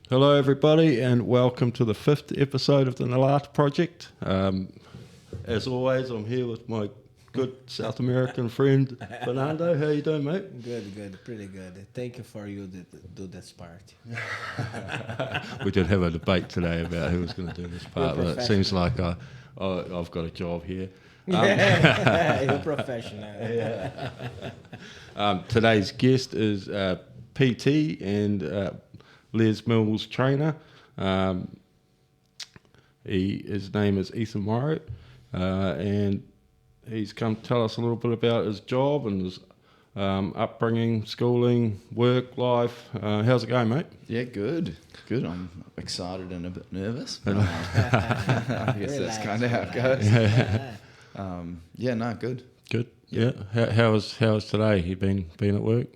Hello, everybody, and welcome to the 5th episode of the Na-Lata project. As always, I'm here with my good South American friend, Fernando. How you doing, mate? Good, pretty good. Thank you for you to do this part. We did have a debate today about who was going to do this part, but it seems like I've got a job here. You're professional. Today's guest is PT and Les Mills trainer. His name is Ethan Morrow, and he's come to tell us a little bit about his job and his upbringing, schooling, work, life. How's it going, mate? Yeah, good. I'm excited and a bit nervous. But, I guess that's kind of how it goes. Good. Good. Yeah. How's today? You been at work?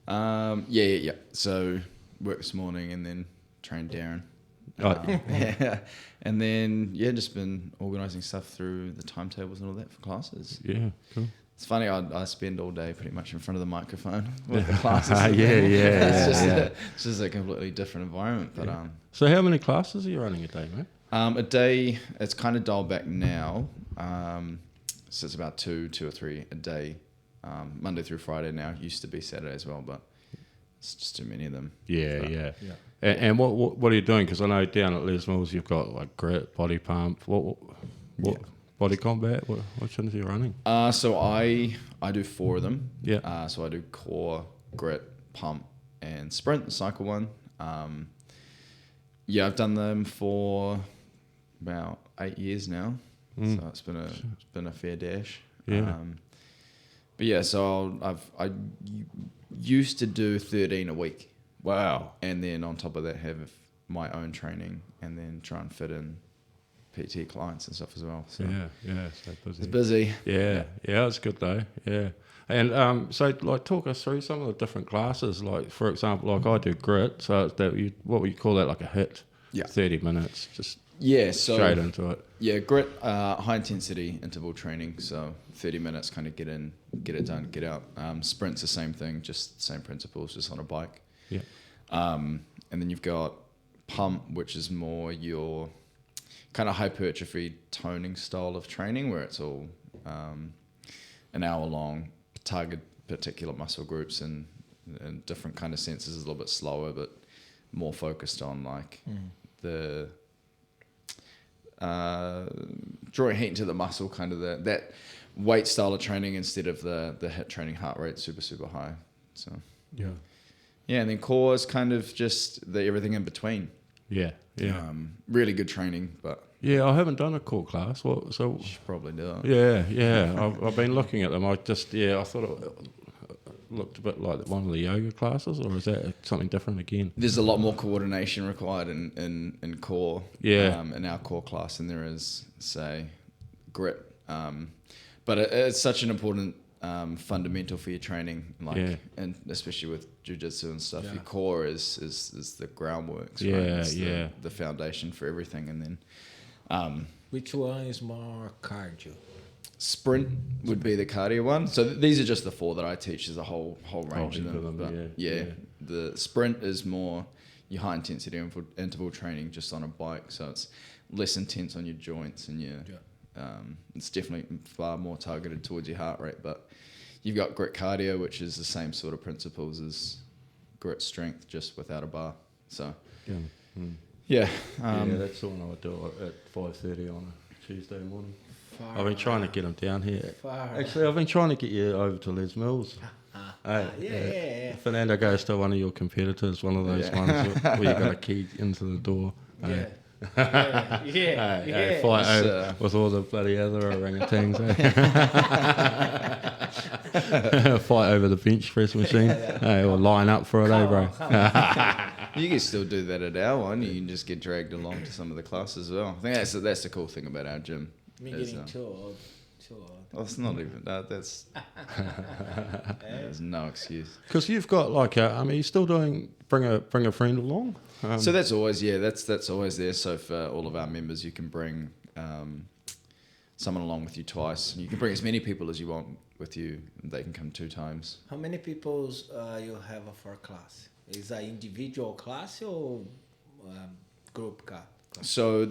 Yeah. So work this morning and then trained Darren. And then just been organising stuff through the timetables and all that for classes. Yeah, cool. It's funny, I spend all day pretty much in front of the microphone with the classes. It's just a completely different environment. But So how many classes are you running a day, mate? a day, it's kind of dialed back now. So it's about two or three a day, Monday through Friday now. It used to be Saturday as well, but it's just too many of them. Yeah. And what are you doing? Because I know down at Les Mills you've got like grit, body pump. What body combat? What things are you running? So I do 4 of them. Yeah. So I do core, grit, pump, and sprint, the cycle one. I've done them for about 8 years now. So it's been a fair dash. Yeah. So I used to do 13 a week. Wow. And then on top of that have my own training and then try and fit in PT clients and stuff as well. So Yeah. So busy. it's busy. Yeah, it's good though. Yeah. And so like talk us through some of the different classes. Like for example, like I do grit. So it's what would you call that? Like a hit. Yeah. 30 minutes. Just So straight into it. Yeah, grit, high intensity interval training. So 30 minutes, kind of get in, get it done, get out. Sprint's the same thing, just same principles, just on a bike. Yeah. And then you've got pump, which is more your kind of hypertrophy toning style of training, where it's all an hour long, target particular muscle groups and different kind of senses, a little bit slower, but more focused on like the drawing heat into the muscle, kind of that weight style of training instead of the HIIT training, heart rate super high. So and then core is kind of just the everything in between. Yeah. Really good training, but Yeah, I haven't done a core class. So you should probably do it. Yeah. I've been looking at them. I thought it looked a bit like one of the yoga classes, or is that something different again? There's a lot more coordination required in core. In our core class than there is, say, grit. But it's such an important fundamental for your training, and especially with jiu-jitsu and stuff. Your core is the groundwork. Right? The foundation for everything, and then Which one is more cardio? sprint would be the cardio one. So these are just the 4 that I teach. There's a whole range of them. But the sprint is more your high intensity interval training just on a bike. So it's less intense on your joints and it's definitely far more targeted towards your heart rate. But you've got grit cardio, which is the same sort of principles as grit strength, just without a bar. So that's the one I do at 5:30 on a Tuesday morning. I've been trying to get them down here. Actually, I've been trying to get you over to Les Mills. Fernando goes to one of your competitors, one of those ones where you got a key into the door. Fight over with all the bloody other orangutans. Fight over the bench press machine. Or line up for it, bro. You can still do that at our one. You can just get dragged along to some of the classes as well. I think that's the cool thing about our gym. Me getting too old. Well, it's not even that. There's no excuse. Because you've got like you're still doing bring a friend along. So that's always that's always there. So for all of our members, you can bring someone along with you twice. You can bring as many people as you want with you. They can come 2 times. How many people you have for a class? Is an individual class or group class? So,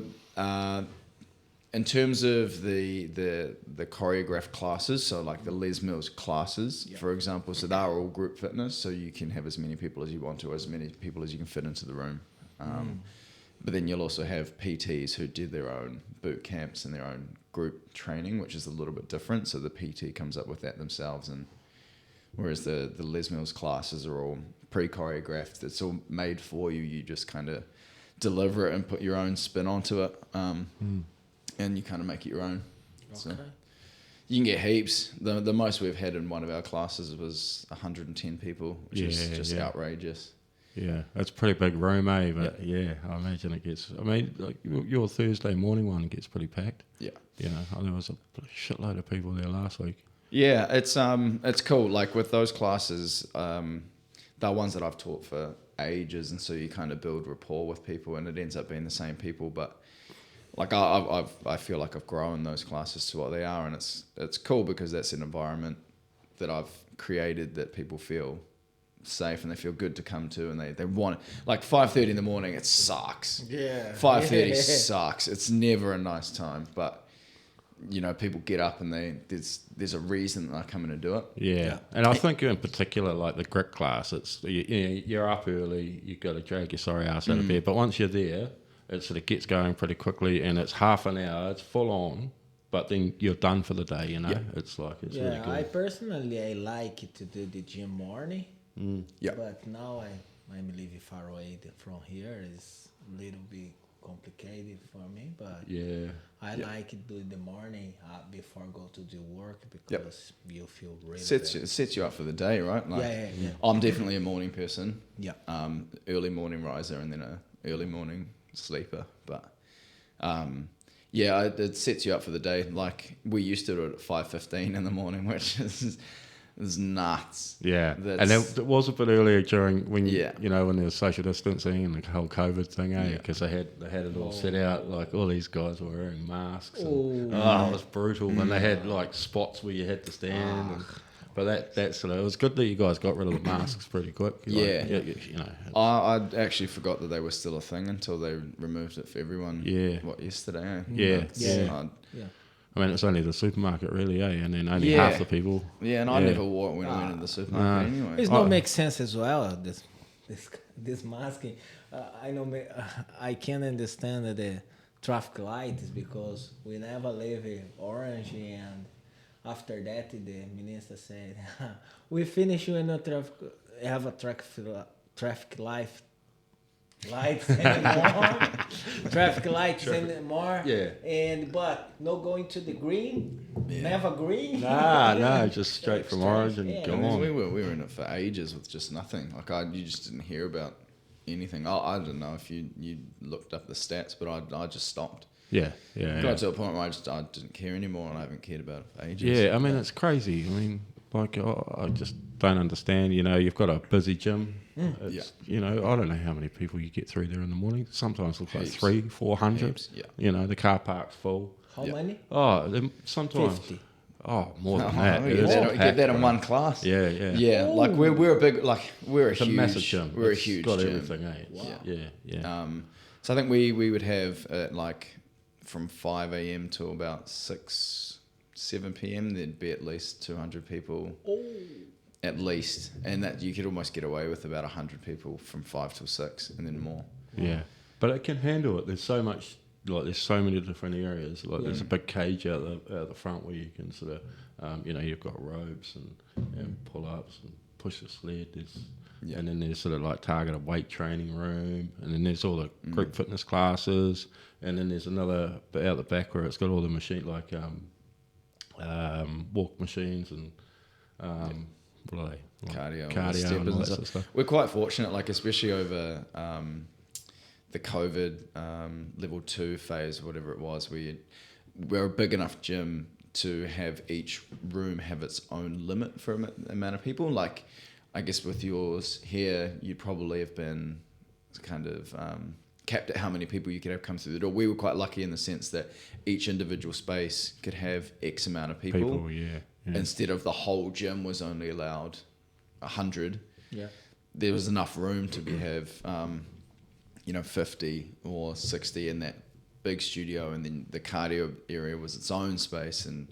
in terms of the choreographed classes, so like the Les Mills classes, for example, so they are all group fitness, so you can have as many people as you want to, as many people as you can fit into the room. But then you'll also have PTs who did their own boot camps and their own group training, which is a little bit different. So the PT comes up with that themselves, and whereas the Les Mills classes are all pre-choreographed, it's all made for you. You just kind of deliver it and put your own spin onto it, and you kind of make it your own. Okay. So you can get heaps. The most we've had in one of our classes was 110 people, which is just outrageous. Yeah, that's a pretty big room, eh? But yeah, I imagine it gets. I mean, like your Thursday morning one gets pretty packed. Yeah, you know, there was a shitload of people there last week. Yeah, it's cool. Like with those classes, they're ones that I've taught for ages, and so you kind of build rapport with people, and it ends up being the same people. But like I feel like I've grown those classes to what they are, and it's cool because that's an environment that I've created that people feel safe and they feel good to come to, and they want it. Like 5:30 in the morning, it sucks. 5:30 sucks. It's never a nice time, but you know, people get up and there's a reason that they're coming to do it. Yeah. And I think in particular, like the grit class, it's you're up early, you've got to drag your sorry ass out of bed, but once you're there, it sort of gets going pretty quickly, and it's half an hour, it's full on, but then you're done for the day, you know. It's like it's really good. I personally like to do the gym morning. But now I'm living far away from here. It's a little bit complicated for me, but I like to do the morning before I go to the work because you feel really sets you up for the day, right? Like, I'm definitely a morning person. Early morning riser and then a early morning sleeper, but it sets you up for the day. Like we used to do it at 5:15 in the morning, which is nuts. Yeah, and it was a bit earlier during when you know, when there was social distancing and the whole COVID thing, because they had it all set out. Like all these guys were wearing masks. And, it was brutal. And they had like spots where you had to stand. But that sort of, it was good that you guys got rid of the masks pretty quick. You know, I actually forgot that they were still a thing until they removed it for everyone. Yesterday? I mean, it's only the supermarket, really, and then only half the people. Yeah, and I never wore it when I went into the supermarket anyway. It not make sense as well. This masking. I can understand the traffic lights because we never leave orange, and after that the minister said, "We finish when the have a traffic lights anymore. Traffic lights anymore. But no going to the green. Never green. No, just straight from orange and go on. We were in it for ages with just nothing. Like you just didn't hear about anything. I don't know if you looked up the stats, but I just stopped. Got to a point where I didn't care anymore, and I haven't cared about it for ages. Yeah, I mean it's crazy. I mean, like I just don't understand. You know, you've got a busy gym. You know, I don't know how many people you get through there in the morning. Sometimes it looks like 300-400. You know, the car park's full. How many? Oh, sometimes 50. Oh, more than that. You get that in one class. Yeah. Like we're a big, like we're a huge, massive gym. We're a huge got gym. Everything, eh? Wow. Yeah. So I think we would have like from 5 a.m. till about 7 p.m. there'd be at least 200 people. At least, and that you could almost get away with about 100 people from 5 till 6, and then more. Yeah, but it can handle it. There's so much, like there's so many different areas. Like there's a big cage out the front where you can sort of, you know, you've got ropes and pull-ups and push the sled. And then there's sort of like targeted weight training room, and then there's all the group fitness classes, and then there's another bit out the back where it's got all the machine like walk machines and. What are they? Cardio and all that sort of stuff. We're quite fortunate, like especially over the COVID level 2 phase, whatever it was. We're a big enough gym to have each room have its own limit for amount of people. Like, I guess with yours here, you'd probably have been kind of capped at how many people you could have come through the door. We were quite lucky in the sense that each individual space could have X amount of people. Instead of the whole gym was only allowed 100. There was enough room to have 50 or 60 in that big studio, and then the cardio area was its own space, and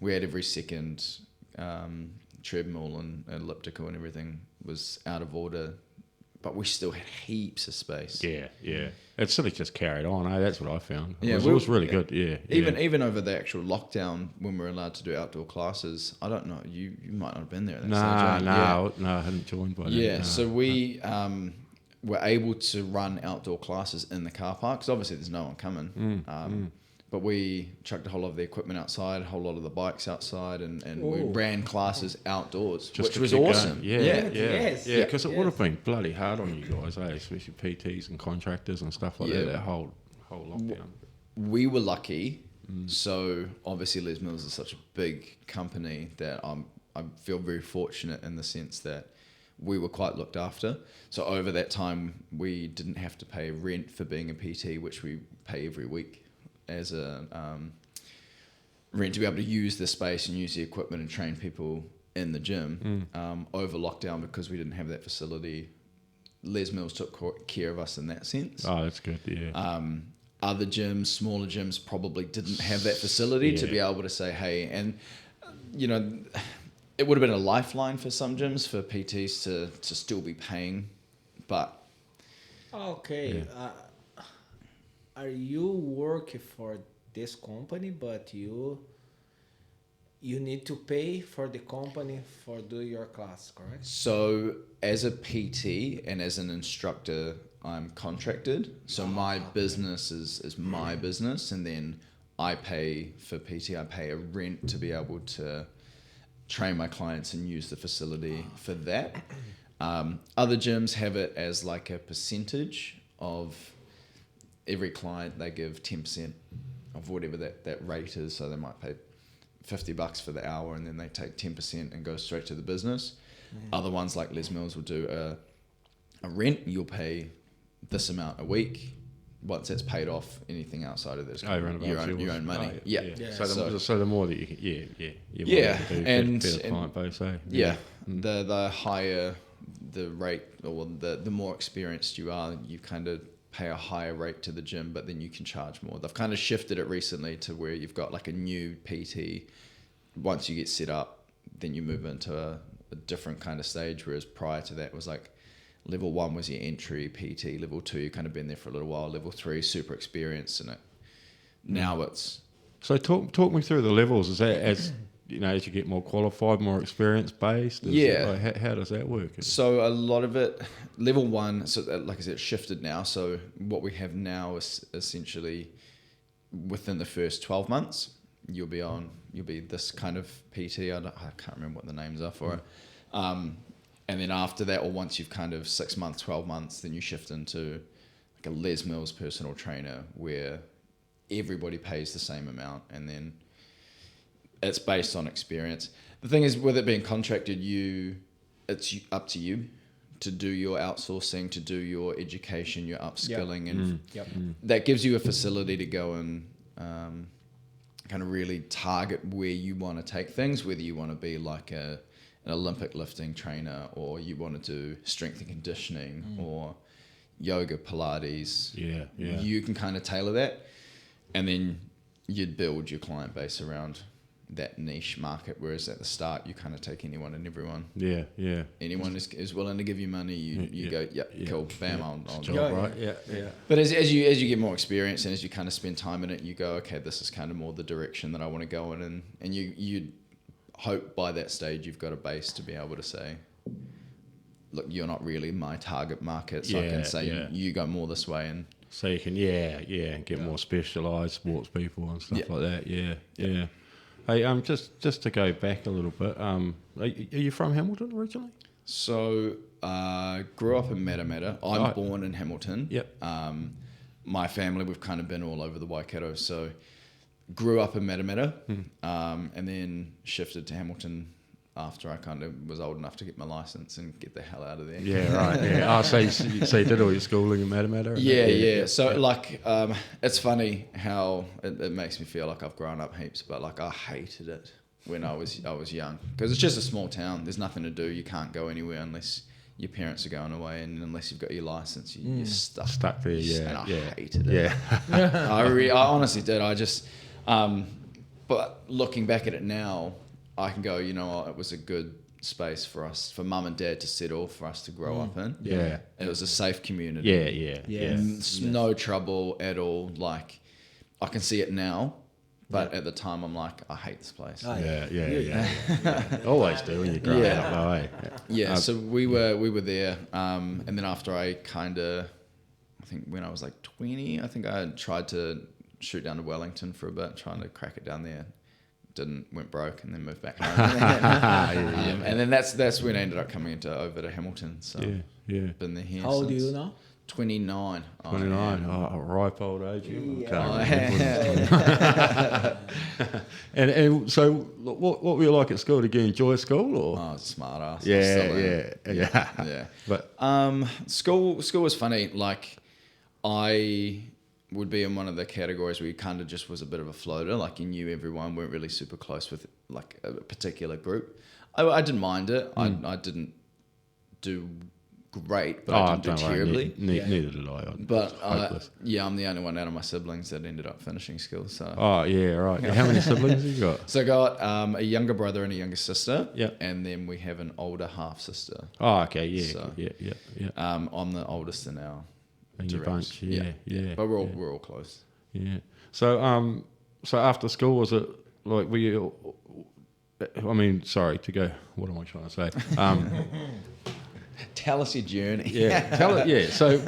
we had every second treadmill and elliptical and everything was out of order, but we still had heaps of space. Yeah. It sort of just carried on, That's what I found. It Yeah, was really good, Even over the actual lockdown, when we were allowed to do outdoor classes, I don't know, you might not have been there at that stage. No, I hadn't joined by then. Yeah, no. so we were able to run outdoor classes in the car park, because obviously there's no one coming. But we chucked a whole lot of the equipment outside, a whole lot of the bikes outside, and we ran classes outdoors, which was awesome. Yeah, because it would have been bloody hard on you guys, especially PTs and contractors and stuff like that whole lockdown. We were lucky. So obviously Les Mills is such a big company that I feel very fortunate in the sense that we were quite looked after. So over that time, we didn't have to pay rent for being a PT, which we pay every week as a rent to be able to use the space and use the equipment and train people in the gym. Over lockdown, because we didn't have that facility, Les Mills took care of us in that sense. Oh, that's good, yeah. Other gyms, smaller gyms, probably didn't have that facility to be able to say, hey, and it would have been a lifeline for some gyms for PTs to still be paying, but are you working for this company, but you need to pay for the company for do your class, correct? So as a PT and as an instructor, I'm contracted. So my business is my business, and then I pay for PT. I pay a rent to be able to train my clients and use the facility for that. Other gyms have it as like a percentage of every client. They give 10% of whatever that rate is. So they might pay $50 for the hour, and then they take 10% and go straight to the business. Other ones like Les Mills will do a rent. You'll pay this amount a week. Once that's paid off, anything outside of this, your own money. So the more that you can, and better client base, the higher the rate, or the more experienced you are, you kind of pay a higher rate to the gym, but then you can charge more. They've kind of shifted it recently to where you've got like a new PT. Once you get set up, then you move into a different kind of stage, whereas prior to that was like level 1 was your entry PT, level 2 you kind of been there for a little while, level 3 super experienced in it. Now it's... So talk me through the levels. Is that as you get more qualified, more experience based? How does that work? So a lot of it, level 1, so like I said, it's shifted now. So what we have now is essentially within the first 12 months, you'll be this kind of PT. I can't remember what the names are for it. And then after that, or once you've kind of 6 months, 12 months, then you shift into like a Les Mills personal trainer, where everybody pays the same amount, and then it's based on experience. The thing is, with it being contracted, it's up to you to do your outsourcing, to do your education, your upskilling, and that gives you a facility to go and kind of really target where you want to take things, whether you want to be like an Olympic lifting trainer, or you want to do strength and conditioning, or yoga, Pilates. You can kind of tailor that, and then you'd build your client base around that niche market. Whereas at the start, you kind of take anyone and everyone. Anyone is willing to give you money. You go, cool, bam, I'll job, right? But as you get more experience, and as you kind of spend time in it, you go, okay, this is kind of more the direction that I want to go in, and you hope by that stage you've got a base to be able to say, look, you're not really my target market, so I can say you go more this way, and so you can get more specialised sports people and stuff like that. Hey, just to go back a little bit, are you from Hamilton originally? So grew up in Na-Lata. I'm born in Hamilton. My family, we've kind of been all over the Waikato, so grew up in Na-Lata, and then shifted to Hamilton after I kind of was old enough to get my license and get the hell out of there. So you did all your schooling in Na-Lata? So like, it's funny how it makes me feel like I've grown up heaps, but like I hated it when I was young, because it's just a small town. There's nothing to do. You can't go anywhere unless your parents are going away, and unless you've got your license, you're stuck. Stuck there, yeah. And I yeah. hated it. Yeah. I honestly did. I just, but looking back at it now, I can go, you know what, it was a good space for us, for mum and dad to settle, for us to grow up in. Yeah. It was a safe community. Yeah. No trouble at all. Like, I can see it now, but at the time I'm like, I hate this place. Yeah. Always do when you grow up, though, eh? Yeah, so we were there, and then after I think when I was like 20, I think I had tried to shoot down to Wellington for a bit, trying to crack it down there. Went broke, and then moved back home. And then that's when I ended up coming over to Hamilton. So been there here. How old are since you now? 29. 29. A ripe old age. And so, what were you like at school? Did you enjoy school, or? Oh, I was a smart ass. Yeah. But school was funny. Like, I would be in one of the categories where you kind of just was a bit of a floater. Like, you knew everyone, weren't really super close with like a particular group. I didn't mind it. I didn't do great, but I didn't do terribly. Neither did I. But I'm the only one out of my siblings that ended up finishing school. So. Oh yeah, right. How many siblings have you got? So I got a younger brother and a younger sister. Yeah. And then we have an older half sister. Oh, okay. Yeah. So, yeah. I'm the oldest in our bunch. Yeah. But we're all close. Yeah. So so after school, was it like were you? I mean, sorry to go. What am I trying to say? Tell us your journey. Tell it. Yeah. So,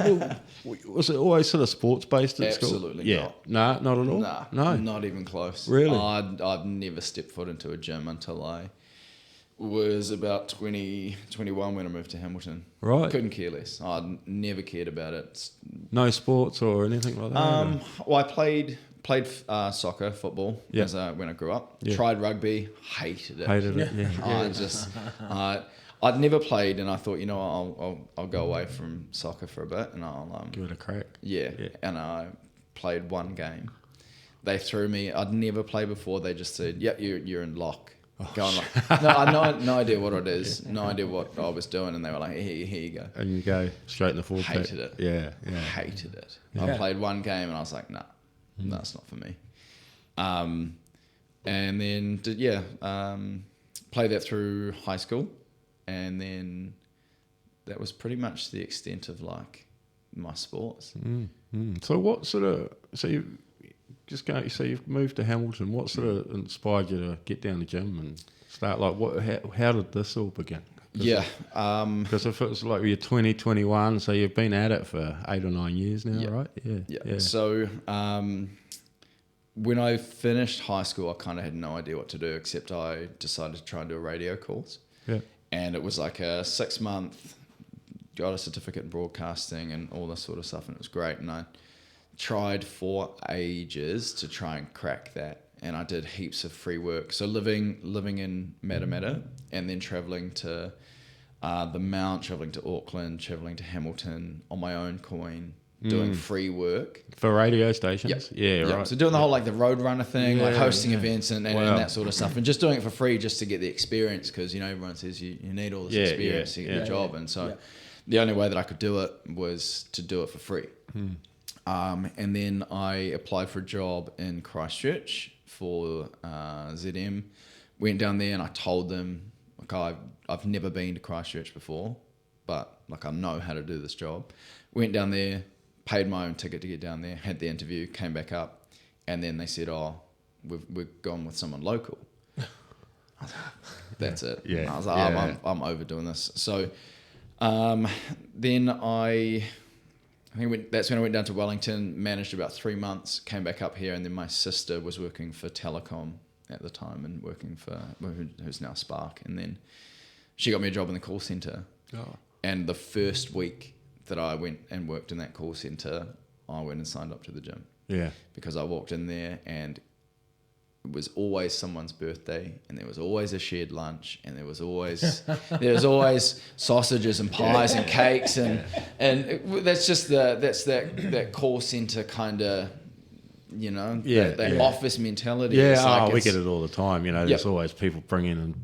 was it always sort of sports based at school? Absolutely not. Nah, not at all. No, not even close. Really? I'd never stepped foot into a gym until I was about 20, 21 when I moved to Hamilton. Right. Couldn't care less. I'd never cared about it. No sports or anything like that. Well, I played soccer, football when I grew up. Yeah. Tried rugby, hated it. Yeah. I'd never played, and I thought, you know, I'll go away from soccer for a bit, and I'll give it a crack. Yeah. And I played one game. They threw me. I'd never played before. They just said, "Yep, you're in lock." Going like, no, I had no idea what it is, no idea what I was doing, and they were like, here you go. And you go straight in the forward. Hated it. Yeah. Hated it. Yeah. I played one game, and I was like, nah, that's not for me. And then played that through high school, and then that was pretty much the extent of like my sports. So what sort of you've moved to Hamilton. What sort of inspired you to get down the gym and start? Like, how did this all begin? Because if it was like you're 20, 21, so you've been at it for 8 or 9 years now, right? Yeah. So when I finished high school, I kind of had no idea what to do, except I decided to try and do a radio course. Yeah. And it was like a 6-month, got a certificate in broadcasting and all this sort of stuff, and it was great. And I tried for ages to try and crack that, and I did heaps of free work. So living in Matamata, and then travelling to the Mount, travelling to Auckland, travelling to Hamilton on my own coin, doing free work for radio stations. Right. So doing the whole like the Roadrunner thing, like hosting events and that sort of stuff, and just doing it for free just to get the experience, because you know everyone says you need all this experience to get a job, and so the only way that I could do it was to do it for free. And then I applied for a job in Christchurch for ZM. Went down there and I told them, like, I've never been to Christchurch before, but like I know how to do this job. Went down there, paid my own ticket to get down there, had the interview, came back up, and then they said, we've gone with someone local. I was like, that's it. Yeah. And I was like, I'm overdoing this. So then I think that's when I went down to Wellington, managed about 3 months, came back up here, and then my sister was working for Telecom at the time and working for who's now Spark, and then she got me a job in the call centre. And the first week that I went and worked in that call centre, I went and signed up to the gym. Yeah. Because I walked in there and it was always someone's birthday, and there was always a shared lunch, and there was always sausages and pies and cakes, and that's just that call centre kind of you know, Yeah, that yeah. office mentality. Yeah, It's like we get it all the time. You know, there's Yep. always people bringing in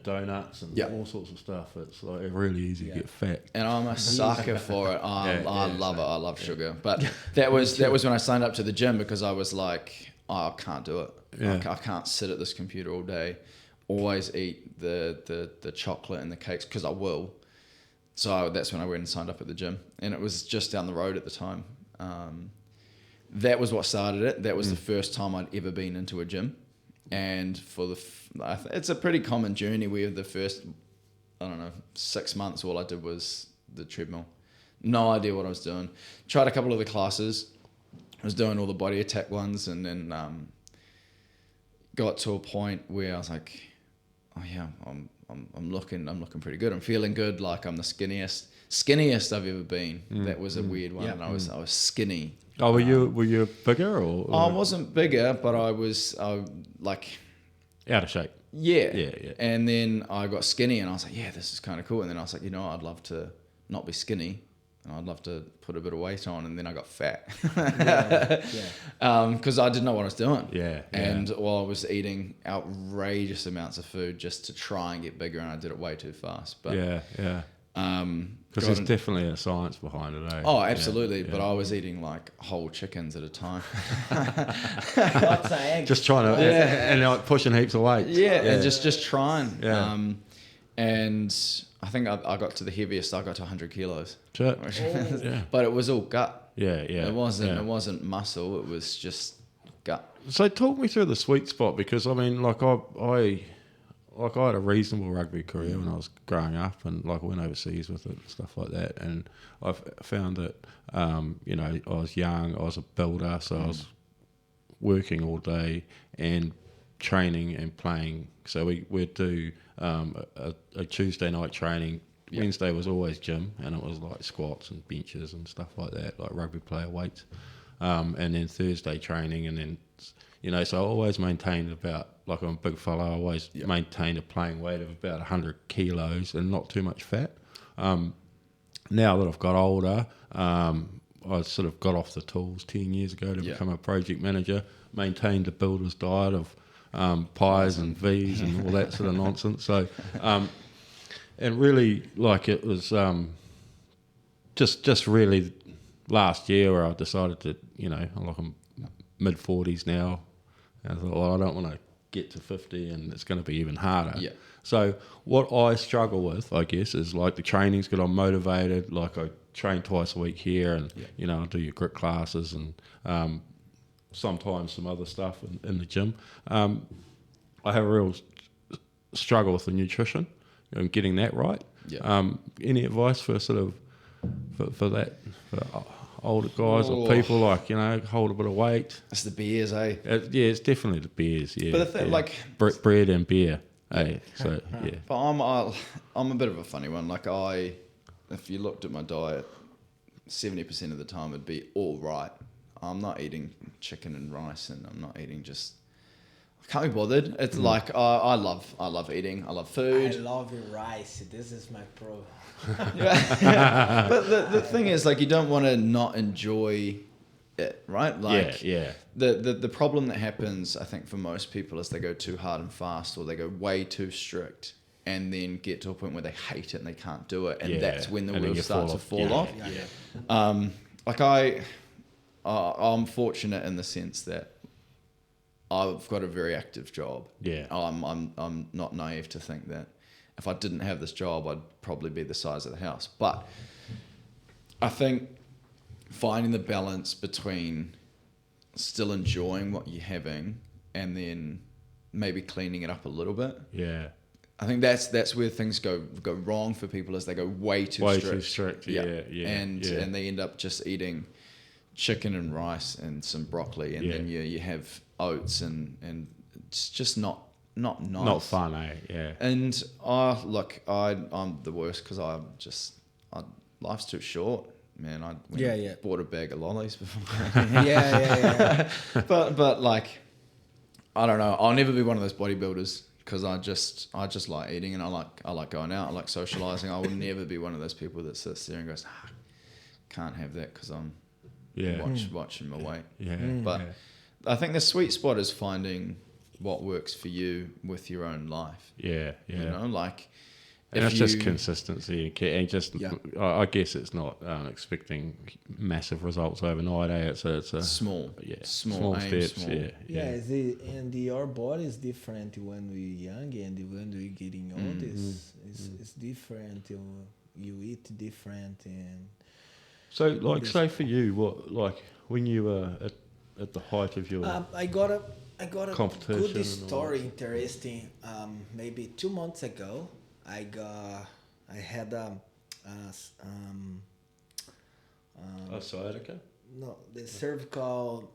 donuts and Yep. all sorts of stuff. It's like really easy to get fat. And I'm a sucker for it. I love it. I love sugar. But Yeah. that was when I signed up to the gym, because I was like, I can't do it. Yeah. I can't sit at this computer all day. Always eat the chocolate and the cakes, because I will. So that's when I went and signed up at the gym, and it was just down the road at the time. That was what started it. That was the first time I'd ever been into a gym, and it's a pretty common journey where the first, 6 months, all I did was the treadmill. No idea what I was doing. Tried a couple of the classes. I was doing all the body attack ones, and then got to a point where I was like, oh yeah, I'm looking pretty good. I'm feeling good. Like I'm the skinniest I've ever been. That was a weird one. And I was skinny. Oh, were you bigger or? I wasn't bigger, but I was like out of shape. Yeah. And then I got skinny, and I was like, yeah, this is kind of cool. And then I was like, I'd love to not be skinny. I'd love to put a bit of weight on, and then I got fat. Because I didn't know what I was doing. And I was eating outrageous amounts of food just to try and get bigger, and I did it way too fast. But because there's definitely a science behind it, eh? Oh, absolutely. But I was eating like whole chickens at a time. Just trying to, and like pushing heaps of weight. And just trying. Yeah. And I think I got to the heaviest. I got to 100 kilos. Sure. But it was all gut. Yeah. It wasn't muscle. It was just gut. So talk me through the sweet spot, because I mean, like I had a reasonable rugby career when I was growing up, and like I went overseas with it and stuff like that. And I found that, I was young, I was a builder, so I was working all day and training and playing. So we'd do a Tuesday night training. Wednesday was always gym, and it was like squats and benches and stuff like that, like rugby player weights. And then Thursday training, and then, so I always maintained about, like I'm a big fella, I always maintained a playing weight of about 100 kilos and not too much fat. Now that I've got older, I sort of got off the tools 10 years ago to become a project manager, maintained a builder's diet of pies and V's and all that sort of nonsense. So, and really, like it was just really last year where I decided to, I'm mid-40s now. And I thought, well, I don't want to get to 50 and it's going to be even harder. Yeah. So what I struggle with, I guess, is like the training's good. I'm motivated. Like I train twice a week here, and I do your grit classes and sometimes some other stuff in the gym. I have a real struggle with the nutrition and getting that right. Yeah. Any advice for sort of for that for older guys or people, like, hold a bit of weight? It's the beers, eh? It's definitely the beers. Yeah, but the thing, like bread and beer. Hey, so yeah. But I'm a bit of a funny one. Like if you looked at my diet, 70% of the time it'd be all right. I'm not eating chicken and rice, and I'm not eating I can't be bothered. It's like I love eating. I love food. I love rice. This is my problem. But the thing is, like, you don't want to not enjoy it, right? Like, the problem that happens, I think, for most people is they go too hard and fast, or they go way too strict, and then get to a point where they hate it and they can't do it, and that's when the wheels start to fall off. Like I'm fortunate in the sense that I've got a very active job. Yeah. I'm not naive to think that if I didn't have this job, I'd probably be the size of the house. But I think finding the balance between still enjoying what you're having and then maybe cleaning it up a little bit. Yeah. I think that's where things go wrong for people, is they go way too strict. And they end up just eating chicken and rice and some broccoli, and then you have oats, and it's just not nice. Not fun, eh? Yeah. And I'm the worst, because life's too short, man. I bought a bag of lollies before. But like, I don't know. I'll never be one of those bodybuilders, because I just like eating, and I like going out. I like socializing. I will never be one of those people that sits there and goes, can't have that because I'm watching my weight. Yeah. But I think the sweet spot is finding what works for you with your own life. Yeah. You know, like. And it's just consistency and just, Yeah. I guess it's not expecting massive results overnight. It's a small steps. Small. And your body is different when we're young and when we're getting old. It's different. You eat different and. So, like, say for you, what, like, when you were at the height of your I got a competition good story, interesting. Maybe 2 months ago, I had sciatica? no, the cervical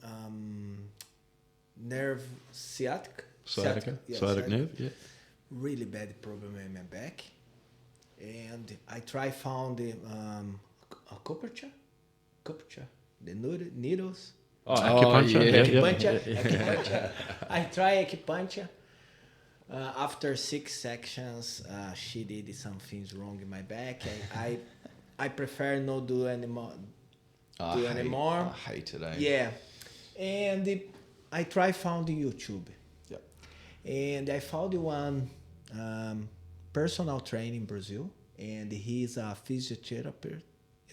nerve sciatic. Sciatica Sciatic. nerve, yeah. Really bad problem in my back, and I found acupuncture, the needles. Acupuncture. Acupuncture. I try acupuncture. After 6 sections, she did some things wrong in my back, and I prefer not do anymore. I hate it. Yeah, and I found YouTube. Yep. And I found one personal trainer in Brazil, and he's a physiotherapist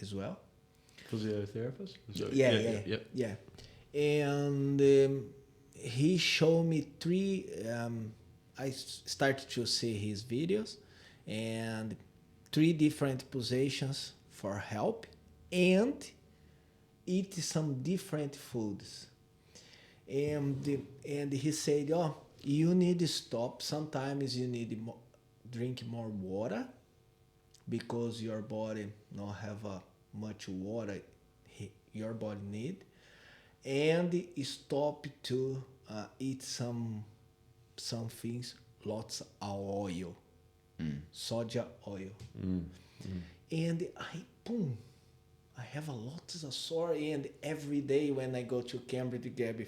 as well. Physiotherapist? Yeah. And he showed me 3. I started to see his videos, and 3 different positions for help, and eat some different foods. And he said, "Oh, you need to stop. Sometimes you need to drink more water, because your body not have much water your body need, and stop to eat some things, lots of oil, soja oil." And I have a lot of sore, and every day when I go to Cambridge to get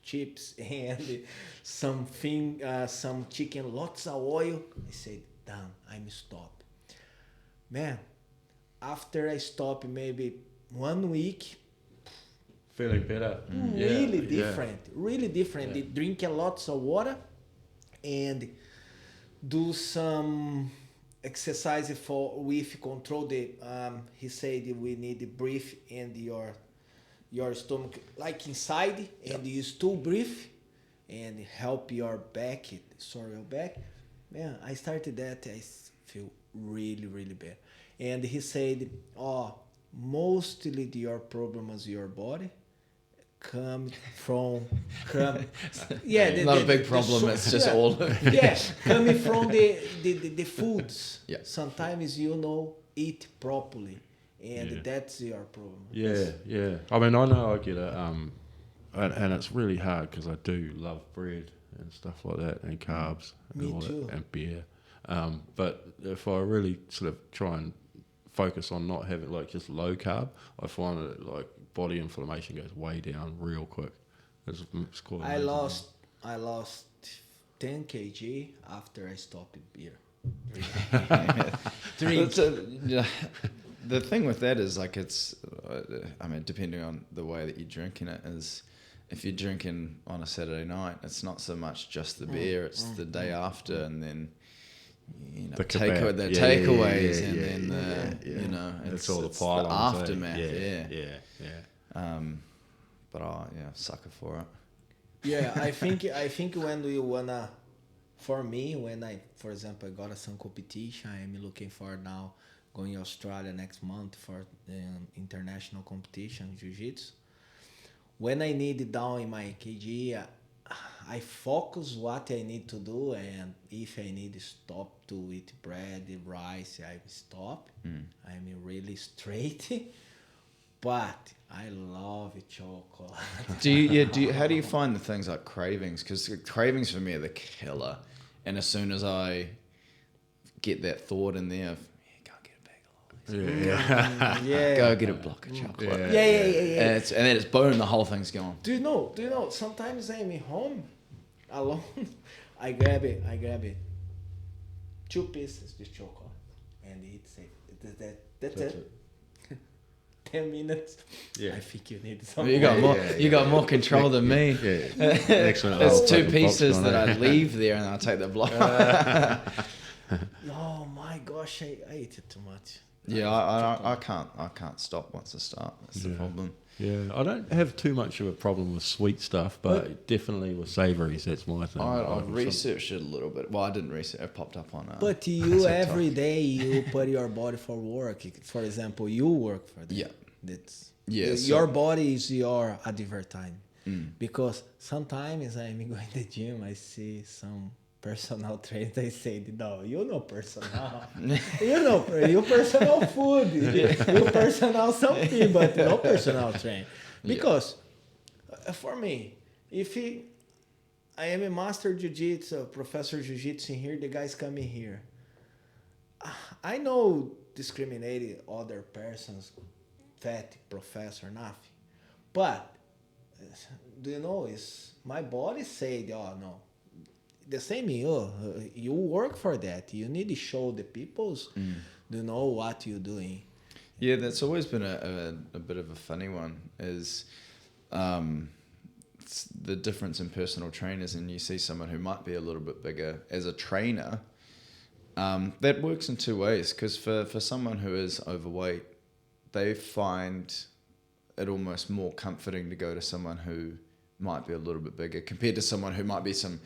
chips and some chicken, lots of oil, I said, damn, I'm stop. Man, after I stop maybe 1 week, feeling better. Really different. Yeah. Drink a lot of water and do some exercise with control the he said we need to breathe in your stomach like inside, and you still breathe and help your back. Man, I started that. I feel really bad. And he said, mostly your problem is your body not a big problem. It's just all coming from the foods. Yeah. Sometimes eat properly, and that's your problem. Yeah. I mean, I know I get it, and it's really hard because I do love bread and stuff like that, and carbs and Me all too. that, and beer. But if I really sort of try and focus on not having like just low carb, I find that like body inflammation goes way down real quick. It's quite amazing. I lost 10 kg after I stopped beer. The thing with that is like it's, I mean, depending on the way that you're drinking it, is if you're drinking on a Saturday night, it's not so much just the beer; it's the day after, and then the takeaways, and then it's all the it's pile-ons, aftermath. Yeah. But sucker for it. Yeah, I think when we wanna, for me, for example, I got some competition, I'm looking for now going to Australia next month for international competition, jiu-jitsu. When I need it down in my kg, I focus what I need to do, and if I need to stop to eat bread, rice, I stop. I'm really straight. But I love chocolate. How do you find the things like cravings? Because cravings for me are the killer. And as soon as I get that thought in there, go get a bag of loaves. Go get a block of chocolate. Yeah. And then it's boom, the whole thing's gone. Do you know? Sometimes I'm at home alone. I grab it. 2 pieces of chocolate and eat it. That's it. 10 minutes. Yeah. I think you need some. You got more. more. You got more control than me. Excellent. There's Oh, two fucking pieces popcorn, that eh? I leave there, and I'll take the block. Oh my gosh, I ate it too much. Yeah, I can't stop once I start. That's the problem. Yeah, I don't have too much of a problem with sweet stuff, but definitely with savouries, that's my thing. I've researched it a little bit. Well, I didn't research. It popped up on. But you every day you put your body for work. For example, you work for that. Yeah. That's so- your body is your advertising. Because sometimes I'm going to the gym, I see some personal trainers. They say, "No, you know personal, you personal food, you personal something, but no personal train." Because for me, I am a master jiu-jitsu, professor jiu-jitsu here, the guys coming here. I know discriminating other persons, fat professor, nothing, but do you know is my body said, "Oh no." The same you work for that. You need to show the peoples you know what you're doing. Yeah, that's always been a bit of a funny one, is it's the difference in personal trainers, and you see someone who might be a little bit bigger as a trainer. That works in two ways, because for someone who is overweight, they find it almost more comforting to go to someone who might be a little bit bigger compared to someone who might be some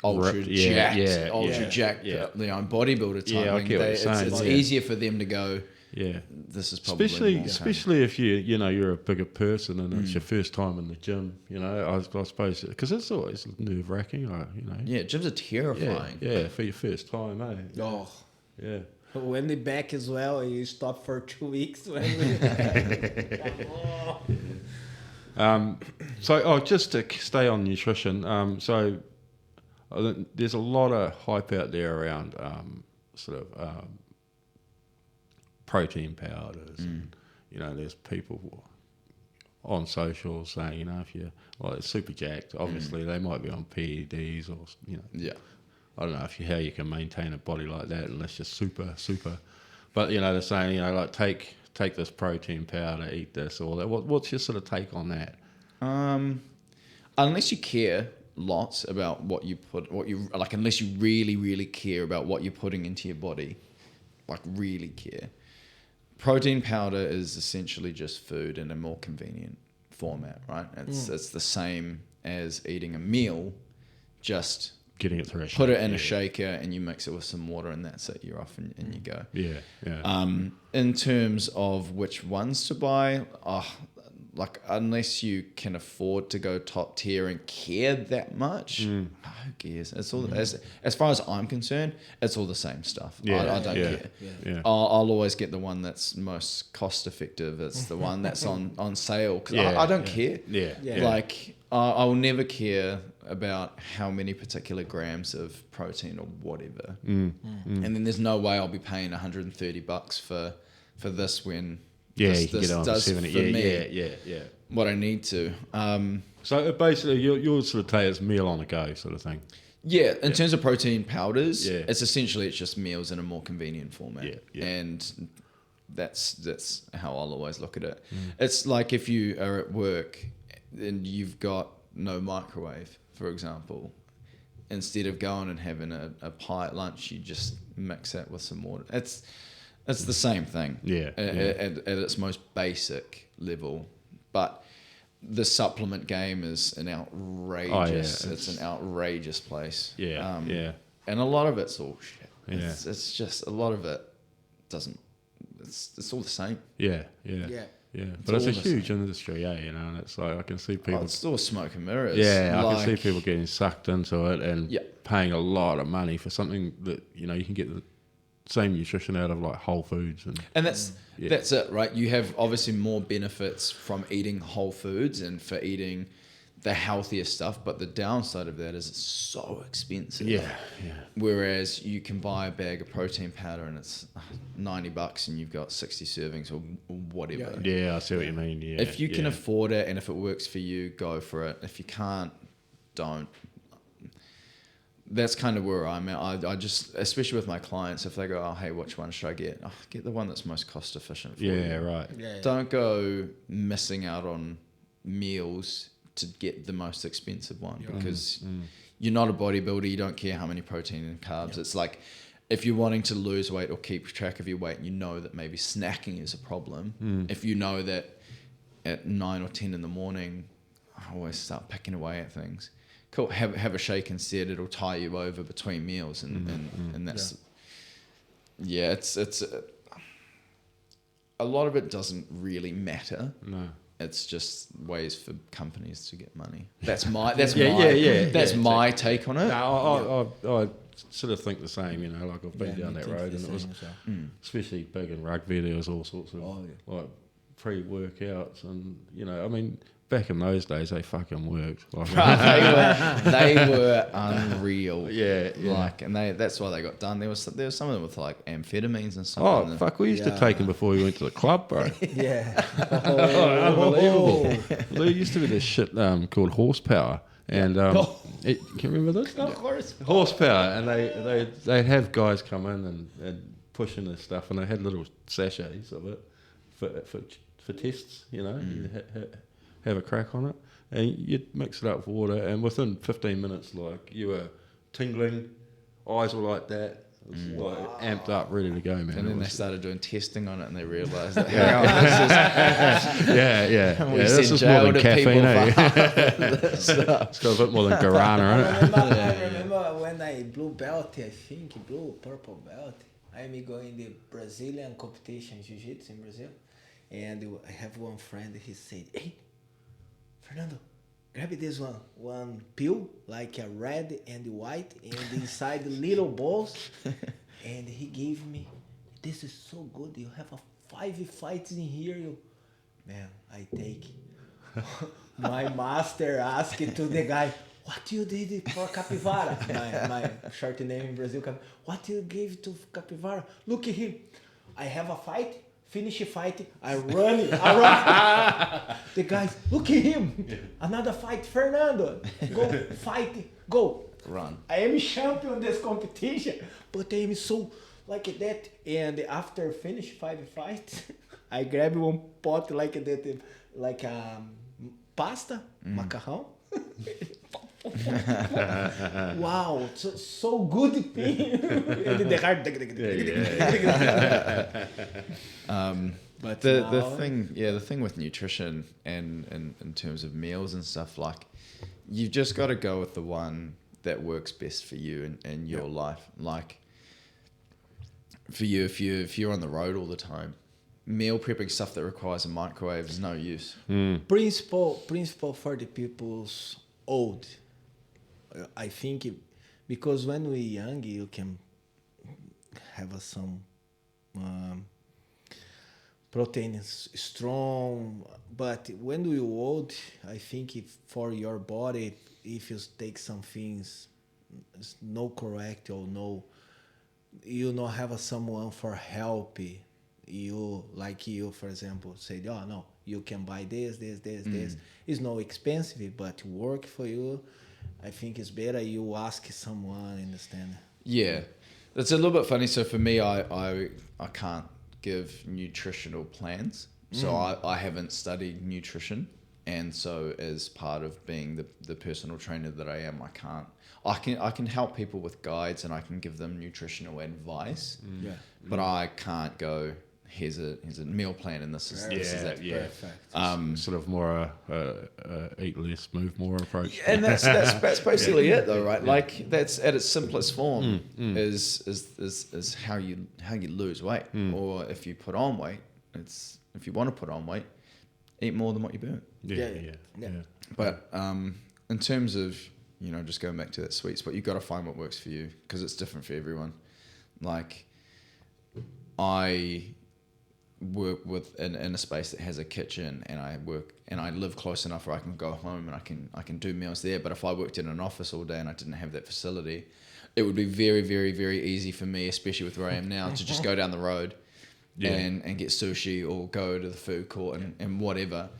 ultra jacked, bodybuilder type. Yeah, I get what you're saying. It's easier for them to go. Yeah, this is probably especially if you're a bigger person and it's your first time in the gym. I suppose because it's always nerve wracking. Yeah, gyms are terrifying. Yeah, for your first time, eh? Oh, yeah. When the back as well, you stop for 2 weeks. So just to stay on nutrition. There's a lot of hype out there around protein powders, and there's people on social saying, if you're super jacked, obviously they might be on PEDs or I don't know how you can maintain a body like that unless you're super, but they're saying take this protein powder, eat this or that. What's your sort of take on that? Unless you care lots about unless you really, really care about what you're putting into your body, really care. Protein powder is essentially just food in a more convenient format, right? It's the same as eating a meal, just getting it through put it in a shaker and you mix it with some water and that's it. You're off and you go. Yeah. In terms of which ones to buy, unless you can afford to go top tier and care that much, who cares? It's all as far as I'm concerned, it's all the same stuff. I don't care. Yeah. I'll always get the one that's most cost effective. It's the one that's on sale because I don't care. I will never care about how many particular grams of protein or whatever. And then there's no way I'll be paying $130 for this when. This does 70. For me what I need to. So basically, you'll sort of take it as meal on the go sort of thing. Yeah, in terms of protein powders, it's just meals in a more convenient format. And that's how I'll always look at it. It's like if you are at work and you've got no microwave, for example, instead of going and having a pie at lunch, you just mix that with some water. It's the same thing at its most basic level, but the supplement game is an outrageous. It's an outrageous place. And a lot of it's all shit. It's just a lot of it doesn't. It's all the same. But it's a huge industry, and it's like I can see people. It's still smoke and mirrors. Yeah, I can see people getting sucked into it and paying a lot of money for something that you can get the same nutrition out of Whole Foods and that's it, right? You have obviously more benefits from eating whole foods and for eating the healthiest stuff, but the downside of that is it's so expensive. Whereas you can buy a bag of protein powder and it's $90 and you've got 60 servings or whatever. I see what you mean. If you can afford it and if it works for you, go for it. If you can't, don't. that's kind of where I'm at. I just, especially with my clients, if they go, oh, hey, which one should I get? Oh, get the one that's most cost efficient for you. Yeah, right. Yeah. Don't go missing out on meals to get the most expensive one because you're not a bodybuilder. You don't care how many protein and carbs. It's like if you're wanting to lose weight or keep track of your weight, you know that maybe snacking is a problem. If you know that at 9 or 10 in the morning, I always start picking away at things. Cool. Have a shake instead. It'll tie you over between meals, and that's it's a lot of it doesn't really matter. No. It's just ways for companies to get money. That's my take on it. No, I sort of think the same. You know, like I've been down that road, and it was especially big in rugby. There was all sorts of like pre-workouts, and you know, I mean. Back in those days, they fucking worked. Like, they were unreal. Yeah. Like, and that's why they got done. There was some of them with like amphetamines and stuff. Oh fuck, we used to take them before we went to the club, bro. Yeah. Unbelievable. There used to be this shit called Horsepower, and can you remember this? Of course. Horsepower, and they'd have guys come in and push in this stuff, and they had little sachets of it for tests. You know. Have a crack on it, and you'd mix it up with water, and within 15 minutes, like, you were tingling, eyes were like that, it was like amped up, ready to go, man. And then they started doing testing on it, and they realised that this is more than caffeine, it's got a bit more than guarana in it. I remember when I blue belt, I think purple belt, I'm going the Brazilian competition, jiu-jitsu in Brazil, and I have one friend, he said, hey, Fernando, grab this one pill, like a red and white, and inside little balls. And he gave me, this is so good. You have 5 fights in here. Man, I take. My master asked to the guy, what you did for capybara? my short name in Brazil. What you gave to capybara? Look at him. I have a fight. Finish a fight, I run. The guys, look at him. Yeah. Another fight, Fernando. Go fight, go. Run. I am champion this competition, but I am so like that. And after finish 5 fights, I grab one pot like that, like pasta, macarrón. Wow, so good thing. And the heart. But the thing with nutrition and in terms of meals and stuff, like, you've just got to go with the one that works best for you and your life. Like, for you, if you're on the road all the time, meal prepping stuff that requires a microwave is no use. Principle for the people's old. I think because when we're young, you can have some protein is strong, but when we're old, I think for your body, if you take some things no correct or no, you not have someone for help. You for example, say, oh no, you can buy this. It's not expensive, but work for you. I think it's better you ask someone, understand? Yeah, that's a little bit funny. So for me, I can't give nutritional plans. So I haven't studied nutrition. And so as part of being the personal trainer that I am, I can help people with guides and I can give them nutritional advice. But I can't go, here's a meal plan and this is that. Perfect. Sort of more eat less, move more approach. And that's basically it though, right? Like, that's at its simplest form is how you lose weight. Or if you put on weight, if you want to put on weight, eat more than what you burn. Yeah. But in terms of, just going back to that sweet spot, you've got to find what works for you because it's different for everyone. Like, I work in a space that has a kitchen, and I live close enough where I can go home and I can do meals there. But if I worked in an office all day and I didn't have that facility, it would be very, very, very easy for me, especially with where I am now, to just go down the road and get sushi or go to the food court and whatever.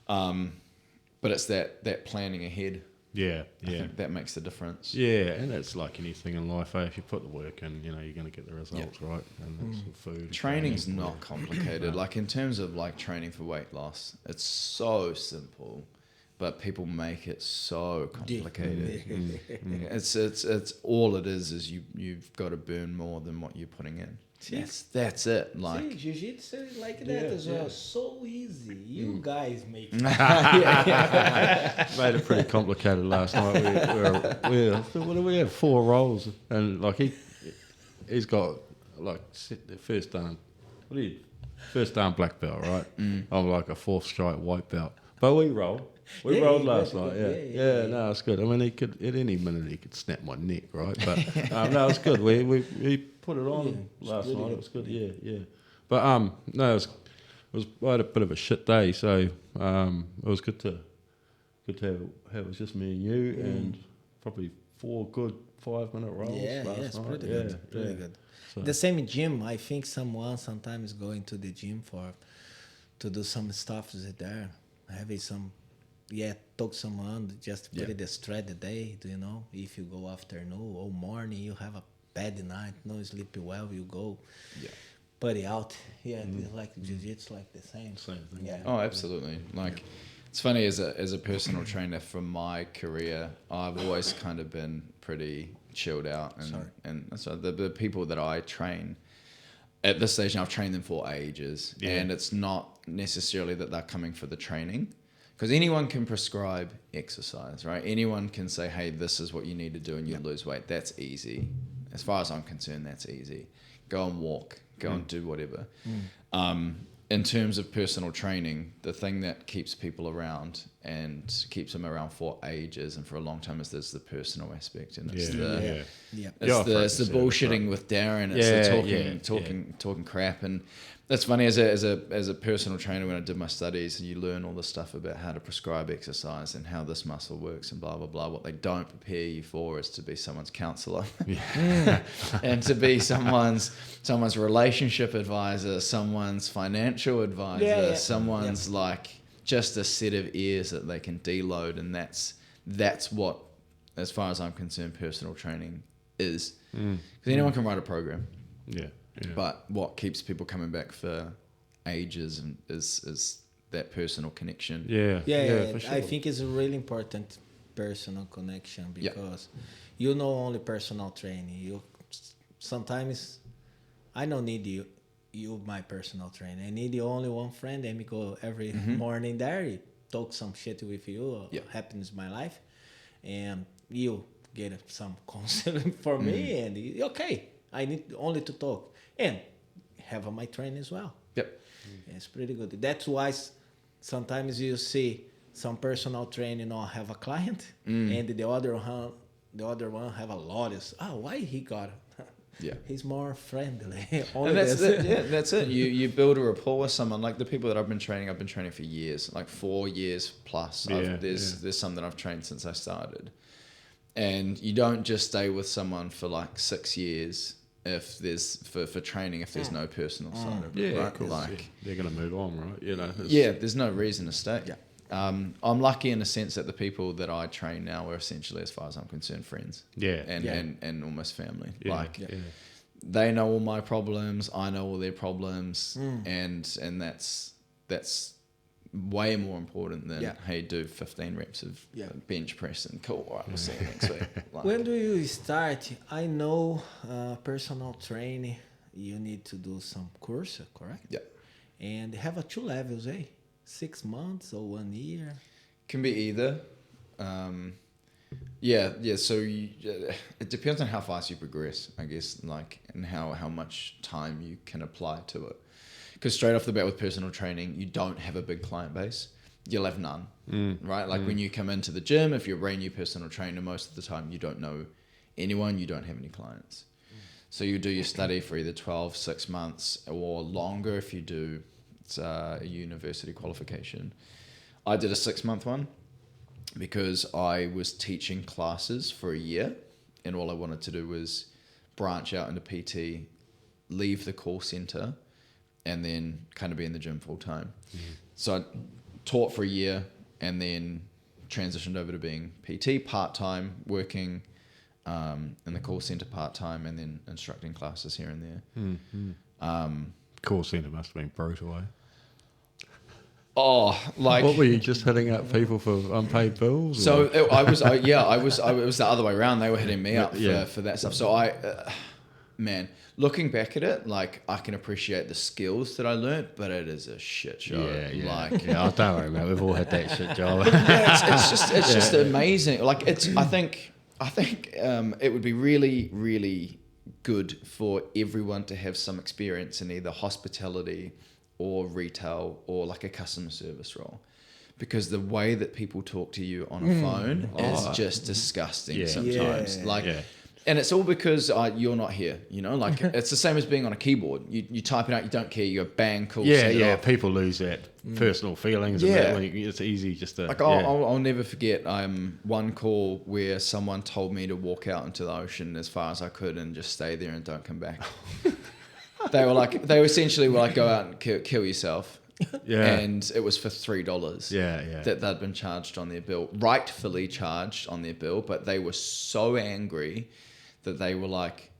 But it's that planning ahead Yeah, I think that makes the difference. Yeah, and it's like anything in life, if you put the work in, you're going to get the results, right? And that's the food. Training's not complicated. Like in terms of like training for weight loss, it's so simple, but people make it so complicated. It's all it is you've got to burn more than what you're putting in. That's it. Like jiu-jitsu like that as well. So easy. You guys make it. Made it pretty complicated last night. We have 4 rolls, and like he's got like the first dan black belt, right? I'm like a 4th stripe white belt, but we roll. We rolled last night, yeah. No, it's good. I mean, he could at any minute he could snap my neck, right? But no, it's good. We put it on last night. It was good, yeah. But no, it was I had a bit of a shit day, so it was good to have it was just me and you, and probably 4 good 5-minute rolls last night. Pretty good. So. The same gym. I think someone sometimes going to the gym to do some stuff there, having some. Talk someone just put it straight the day. Do you know if you go afternoon or morning, you have a bad night, no sleep well, you go buddy out. Like jiu-jitsu, like the same thing. Oh, absolutely. Like it's funny as a personal trainer from my career, I've always kind of been pretty chilled out, and so the people that I train at this stage, I've trained them for ages, and it's not necessarily that they're coming for the training. Because anyone can prescribe exercise, right? Anyone can say, hey, this is what you need to do and you lose weight. That's easy. As far as I'm concerned, that's easy. Go and walk. Go and do whatever. In terms of personal training, the thing that keeps people around and keeps them around for ages and for a long time is there's the personal aspect. And it's the bullshitting with Darren. It's the talking crap. And that's funny as a personal trainer, when I did my studies, and you learn all this stuff about how to prescribe exercise and how this muscle works and blah blah blah. What they don't prepare you for is to be someone's counselor and to be someone's relationship advisor, someone's financial advisor, someone's like just a set of ears that they can deload, and that's what, as far as I'm concerned, personal training is. Because anyone can write a program. Yeah. But what keeps people coming back for ages is that personal connection. For sure. I think it's a really important personal connection, because you know only personal training. You sometimes I don't need you my personal trainer. I need only one friend, and we go every morning there, talk some shit with you, happens in my life, and you get some counseling for me, and okay, I need only to talk. And have my training as well. Yep. It's pretty good. That's why sometimes you see some personal training or have a client, and the other one have a lot of, why he got it? He's more friendly. And that's it. That's it. You build a rapport with someone. Like the people that I've been training for years, like 4 years plus. There's some that I've trained since I started. And you don't just stay with someone for like 6 years if there's for training, if there's no personal side of it, right? Of course, like they're going to move on, right? There's no reason to stay. I'm lucky in the sense that the people that I train now are essentially, as far as I'm concerned, friends. And almost family. They know all my problems, I know all their problems, and that's way more important than hey, do 15 reps of bench press and cool. All right, we'll see you next week. When do you start? I know personal training, you need to do some course, correct? Yeah. And have 2 levels, 6 months or 1 year? Can be either. So it depends on how fast you progress, I guess, like, and how much time you can apply to it. Because straight off the bat with personal training, you don't have a big client base. You'll have none, right? Like when you come into the gym, if you're a brand new personal trainer, most of the time you don't know anyone, you don't have any clients. So you do your study for either 12, 6 months or longer if you do a university qualification. I did a 6-month one because I was teaching classes for a year, and all I wanted to do was branch out into PT, leave the call center, and then kind of be in the gym full time. So I taught for a year and then transitioned over to being PT part-time, working in the call center part-time, and then instructing classes here and there. Call centre must have been brutal, eh? Oh, like, What were you just hitting up people for unpaid bills? so I was it was the other way around. They were hitting me up for that stuff. So man, looking back at it, like, I can appreciate the skills that I learnt, but it is a shit show. Like, I don't worry, mate. We've all had that shit job. it's just amazing. Like, I think it would be really, really good for everyone to have some experience in either hospitality or retail or like a customer service role, because the way that people talk to you on a phone is just disgusting sometimes. And it's all because you're not here, you know, like, it's the same as being on a keyboard. You type it out, you don't care, you go bang, cool. People lose that personal feelings. And that when it's easy just to... Like, I'll never forget one call where someone told me to walk out into the ocean as far as I could and just stay there and don't come back. They essentially were like, go out and kill yourself. And it was for $3 that they'd been charged on their bill, rightfully charged on their bill, but they were so angry that they were like,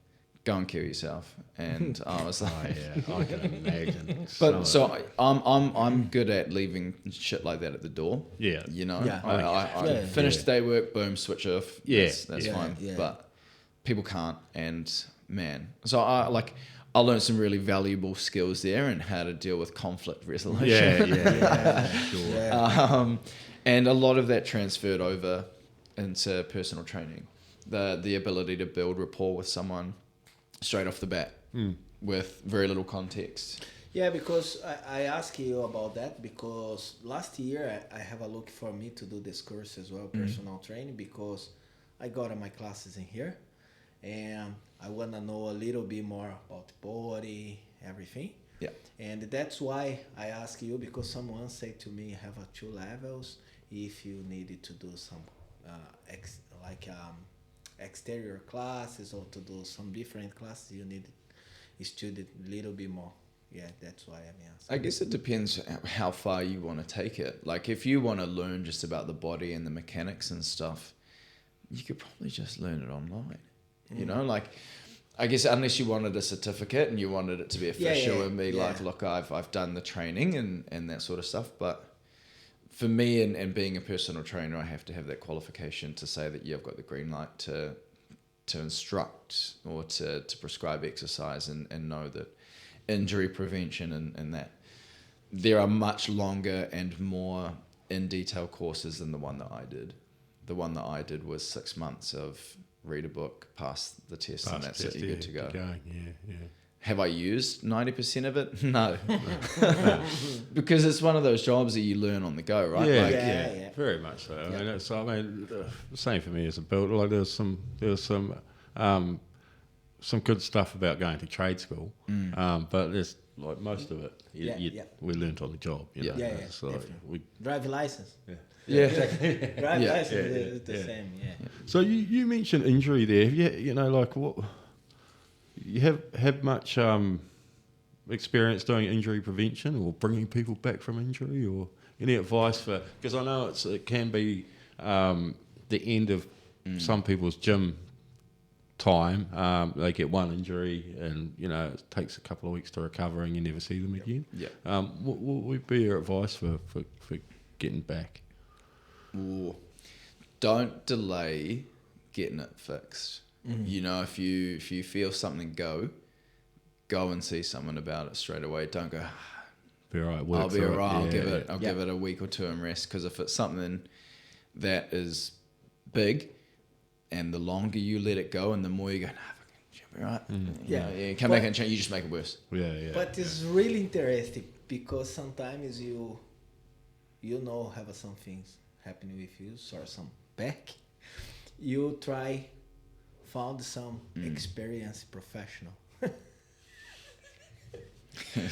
go and kill yourself. And I was like, I can imagine. But so I'm good at leaving shit like that at the door. You know, I finish the day work, boom, switch off. That's fine. But people can't, and man, so I learned some really valuable skills there and how to deal with conflict resolution. And a lot of that transferred over into personal training. The ability to build rapport with someone straight off the bat with very little context. Yeah, because I ask you about that because last year I have a look for me to do this course as well, personal training, because I got my classes in here and I want to know a little bit more about the body, everything. Yeah. And that's why I ask you, because someone said to me, have 2 levels. If you needed to do some exterior classes or to do some different classes, you need to study a little bit more. Yeah, that's why I'm asking. I guess it depends how far you want to take it. Like, if you want to learn just about the body and the mechanics and stuff, you could probably just learn it online. You know, like, I guess unless you wanted a certificate and you wanted it to be official and be like, look, I've done the training and that sort of stuff. But for me, and being a personal trainer, I have to have that qualification to say that I've got the green light to instruct or to prescribe exercise and know that injury prevention and that there are much longer and more in detail courses than the one that I did. The one that I did was 6 months of read a book, pass the test, and that's it. You're good to go. Have I used 90% of it? No. Because it's one of those jobs that you learn on the go, right? Yeah, very much so. I mean, the same for me as a builder. Like, there's some good stuff about going to trade school, but there's like most of it we learnt on the job. You know? So we drive license. Exactly. Drive license is the same. So you mentioned injury there. You know, like, what you have much experience doing injury prevention or bringing people back from injury, or any advice for? Because I know it can be the end of some people's gym time. They get one injury and, you know, it takes a couple of weeks to recover and you never see them again. What would be your advice for getting back? Ooh. Don't delay getting it fixed. You know, if you feel something, go and see someone about it straight away. Don't go, be all right, I'll be all right. I'll give it a week or two and rest. Because if it's something that is big, and the longer you let it go, and the more you go, she'll be right. You come back and change, you just make it worse. But it's really interesting because sometimes you have some things happening with you, or some back. You found some experienced professional.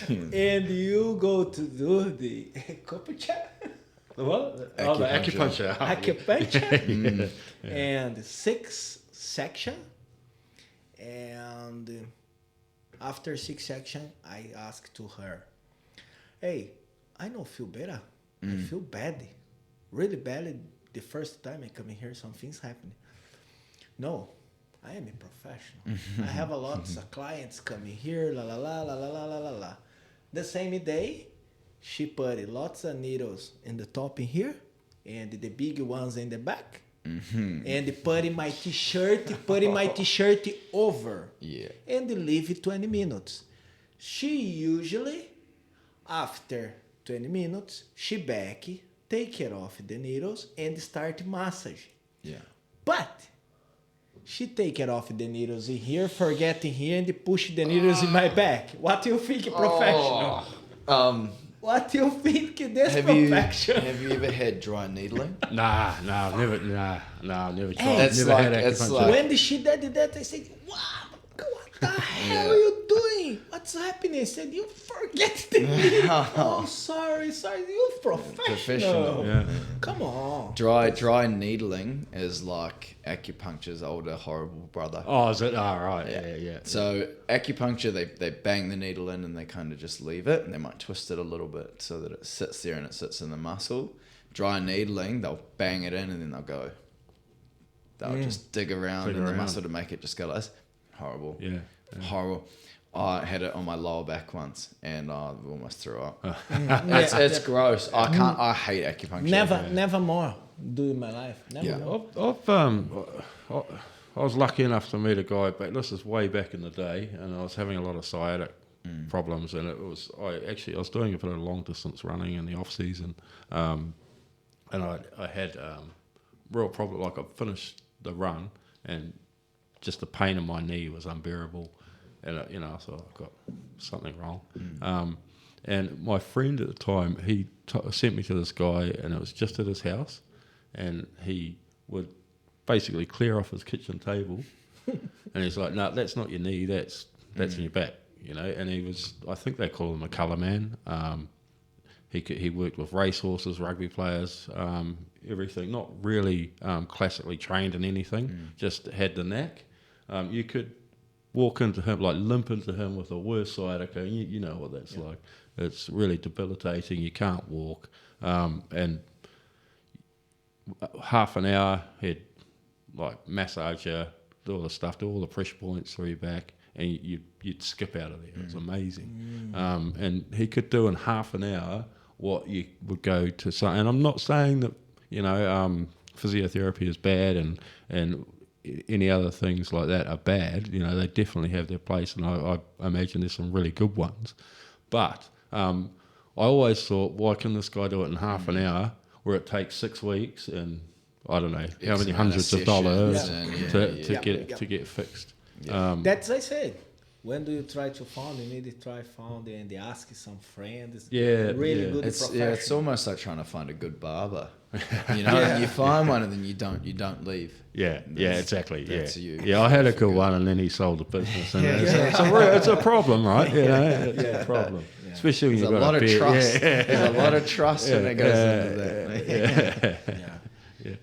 And you go to do the acupuncture. What? The acupuncture. Acupuncture. And 6 section. And after 6 section, I asked to her, hey, I don't feel better. I feel bad. Really bad. the first time I come in here, something's happening. No, I am a professional. I have a lot of clients coming here, la la la la la la la la la. The same day, she put lots of needles in the top in here, and the big ones in the back. And putting my t-shirt over. Yeah. And leave it 20 minutes. She usually, after 20 minutes, she back, take care of the needles and start massage. Yeah. But she take it off the needles in here, forget in here, and push the needles in my back. What do you think, professional? What do you think this professional? Have you ever had dry needling? Nah, never tried. It's Never like- had it's acupuncture. like- When she did that, I said, wow, what the hell are you doing? What's happening? I said, you forget the needle. Oh, sorry, you professional. Yeah. Come on. Dry needling is like acupuncture's older horrible brother. Oh, is it? Oh, right. Yeah. So acupuncture, they bang the needle in and they kind of just leave it, and they might twist it a little bit so that it sits there and it sits in the muscle. Dry needling, they'll bang it in and then they'll go. They'll just dig around in the muscle to make it just go like this. Horrible. Yeah. Horrible. I had it on my lower back once and I almost threw up. Yeah. It's gross. I hate acupuncture. Never more do in my life. Never more. I was lucky enough to meet a guy back. This is way back in the day, and I was having a lot of sciatic problems, and I was doing a bit of long distance running in the off season, and I had real problem. Like I finished the run, and just the pain in my knee was unbearable, and so I got something wrong. And my friend at the time, he sent me to this guy, and it was just at his house, and he would basically clear off his kitchen table, and he's like, "No, that's not your knee. That's in your back." And he was, I think they call him a colour man. He worked with racehorses, rugby players, everything. Not really classically trained in anything, just had the knack. You could walk into him, like limp into him with a worse sciatica. You know what that's like. It's really debilitating. You can't walk. And half an hour, he'd like massage you, do all the stuff, do all the pressure points through your back, and you'd skip out of there. It was amazing. And he could do in half an hour what you would go to. And I'm not saying that physiotherapy is bad and any other things like that are bad. They definitely have their place, and I imagine there's some really good ones. But I always thought, why can this guy do it in half an hour, where it takes 6 weeks and I don't know how many hundreds of dollars to get fixed. That's I said. When do you try to found? You need to try found and ask some friends. Yeah, really yeah. good. It's almost like trying to find a good barber. You find one and then you don't leave. Yeah, exactly. That's yeah, you. Yeah, I had a good one, and then he sold the business, and it's a problem, right? It's a problem, especially when you've got a lot of trust. Yeah. There's a lot of trust when it goes into that. Yeah.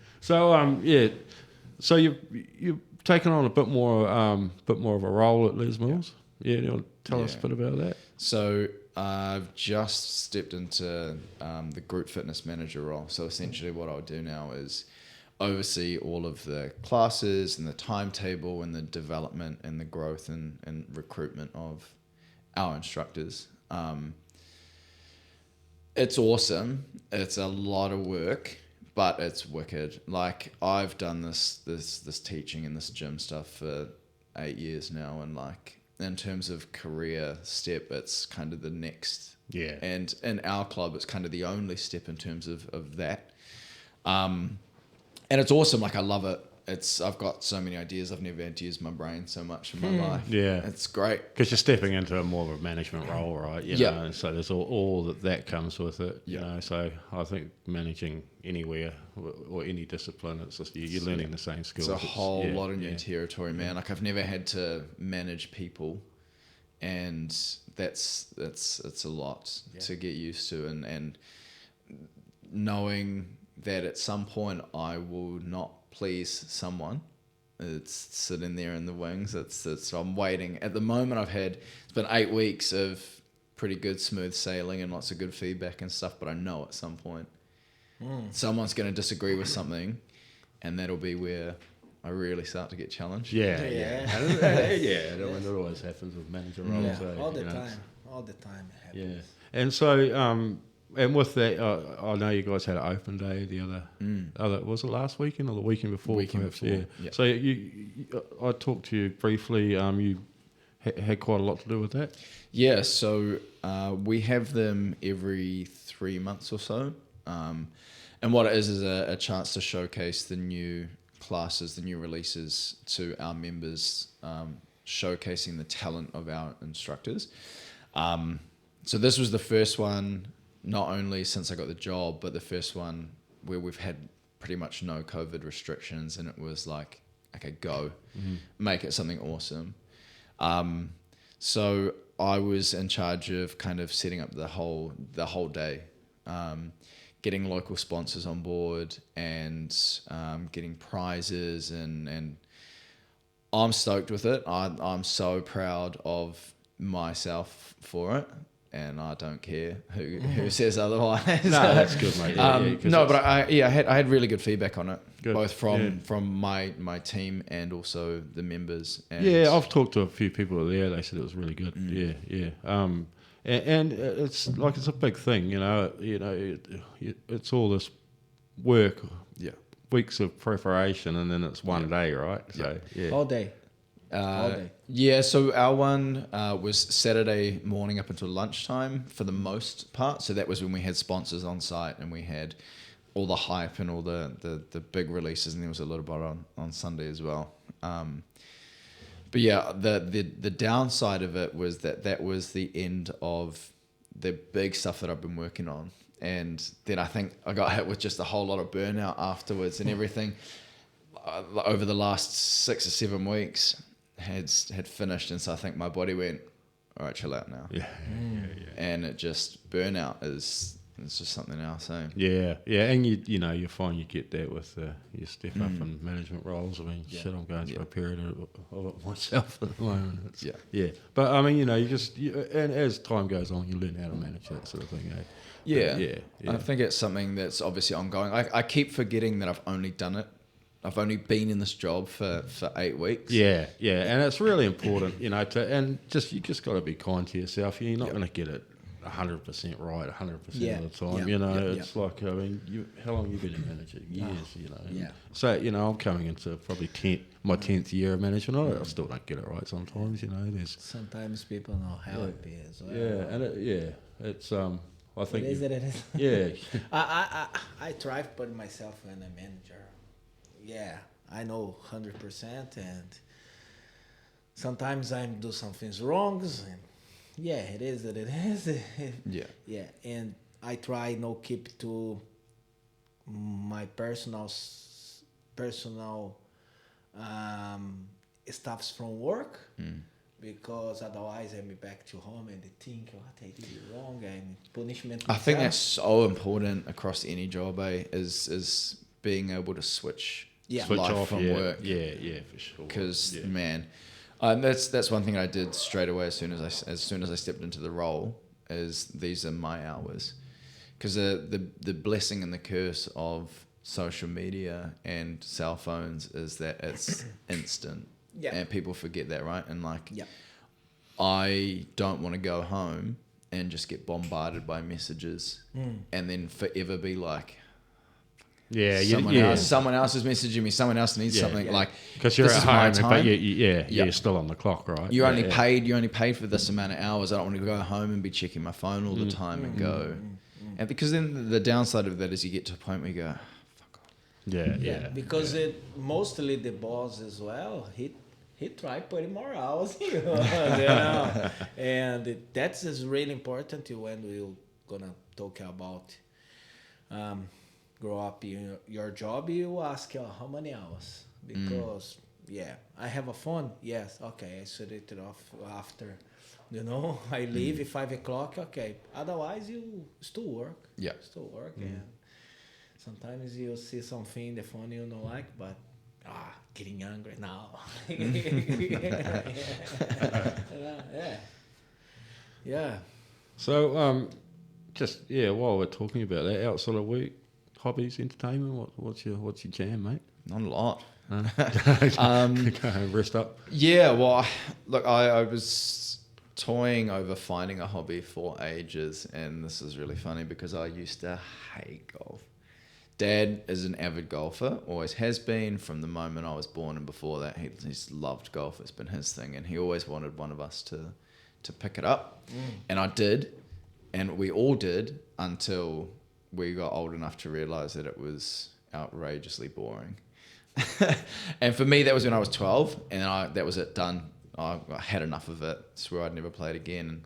So you've taken on a bit more of a role at Les Mills. Yeah, you want to tell us a bit about that? So I've just stepped into the group fitness manager role. So essentially what I'll do now is oversee all of the classes and the timetable and the development and the growth and recruitment of our instructors. It's awesome. It's a lot of work, but it's wicked. Like I've done this teaching and this gym stuff for 8 years now, and like in terms of career step, it's kind of the next. Yeah. And in our club, it's kind of the only step in terms of that. And it's awesome. Like I love it. I've got so many ideas. I've never had to use my brain so much in my life. Yeah. It's great. Because you're stepping into a more of a management role, right? You know, and so there's all that comes with it. You know, so I think managing anywhere or any discipline, it's just you're learning the same skills. It's a whole lot of new territory, man. Like I've never had to manage people, and it's a lot to get used to, and knowing that at some point I will not please someone. It's sitting there in the wings. I'm waiting. At the moment it's been 8 weeks of pretty good smooth sailing and lots of good feedback and stuff, but I know at some point someone's going to disagree with something, and that'll be where I really start to get challenged. Yeah. It always happens with manager roles. Yeah, all the time it happens. Yeah, and so and with that, I know you guys had an open day the other was it last weekend or the weekend before? Yeah. So I talked to you briefly. You had quite a lot to do with that. Yeah. So we have them every 3 months or so, and what it is a chance to showcase the new classes, the new releases to our members, showcasing the talent of our instructors. So this was the first one, not only since I got the job, but the first one where we've had pretty much no COVID restrictions, and it was like, okay, go, make it something awesome. So I was in charge of kind of setting up the whole day, getting local sponsors on board, and getting prizes, and I'm stoked with it. I'm so proud of myself for it, and I don't care who says otherwise. No, that's good, mate. But I had really good feedback on it, Good. both from my team and also the members. And I've talked to a few people there. They said it was really good. And it's like it's a big thing, it's all this work, weeks of preparation, and then it's one day, right? So All day. Yeah, so our one was Saturday morning up until lunchtime for the most part. So that was when we had sponsors on site and we had all the hype and all the big releases, and there was a little bit on Sunday as well. But yeah, the downside of it was that was the end of the big stuff that I've been working on. And then I think I got hit with just a whole lot of burnout afterwards, and everything over the last 6 or 7 weeks had finished. And so I think my body went, all right, chill out now. Yeah. And it just, burnout is just something else, eh? Yeah, and you find you get that with you step up in management roles. I mean, I'm going through a period of it myself at the moment. But I mean, and as time goes on, you learn how to manage that sort of thing, eh? Yeah. I think it's something that's obviously ongoing. I keep forgetting that I've only done it. I've only been in this job for 8 weeks. Yeah, and it's really important, you just got to be kind to yourself. You're not going to get it 100% right 100% of the time. It's like, I mean, how long have you been a manager? Years, So, I'm coming into probably my 10th year of management. I still don't get it right sometimes, There's Sometimes people know how it is. it's I think it is. Yeah. I try to put myself in a manager. Yeah, I know 100%, and sometimes I do some things wrong. And it is that it is. And I try not keep to my personal stuffs from work, because otherwise I'm back to home and they think what I did wrong and punishment. I think that's so important across any job, is being able to switch life off from work. Yeah, for sure. Because man, that's one thing I did straight away as soon as I stepped into the role. Is these are my hours, because the blessing and the curse of social media and cell phones is that it's instant. And people forget that, right? And I don't want to go home and just get bombarded by messages and then forever be like, someone else is messaging me, someone else needs something, like, because you're at home, but you're still on the clock, right? You're only paid for this amount of hours. I don't want to go home and be checking my phone all the time and go, and because then the downside of that is you get to a point where you go, fuck off. Because mostly the boss as well, he tried putting more hours, and that's is really important when we're gonna talk about grow up in your job. You ask how many hours, because I have a phone. Yes, okay, I shut it off after. I leave at 5 o'clock. Okay, otherwise you still work. And sometimes you see something in the phone you don't like, but getting angry now. So, while we're talking about that, outside of work, hobbies, entertainment? What's your jam, mate? Not a lot. Go rest up. Yeah, well, look, I was toying over finding a hobby for ages, and this is really funny because I used to hate golf. Dad is an avid golfer, always has been from the moment I was born, and before that he's loved golf. It's been his thing, and he always wanted one of us to pick it up. And I did, and we all did until we got old enough to realize that it was outrageously boring. And for me, that was when I was 12, and that was it, done. I had enough of it. Swore I'd never play it again. And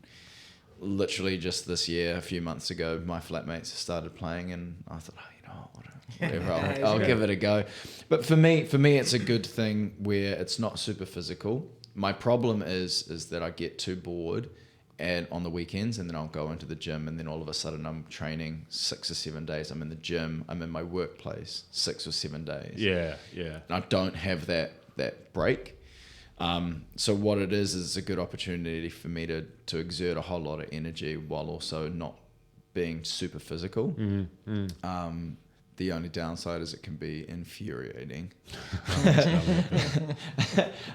literally just this year, a few months ago, my flatmates started playing, and I thought, whatever, I'll give it a go. But for me, it's a good thing where it's not super physical. My problem is that I get too bored and on the weekends, and then I'll go into the gym, and then all of a sudden I'm training 6 or 7 days. I'm in the gym, I'm in my workplace 6 or 7 days. Yeah. And I don't have that break. So what it is a good opportunity for me to exert a whole lot of energy while also not being super physical. The only downside is it can be infuriating.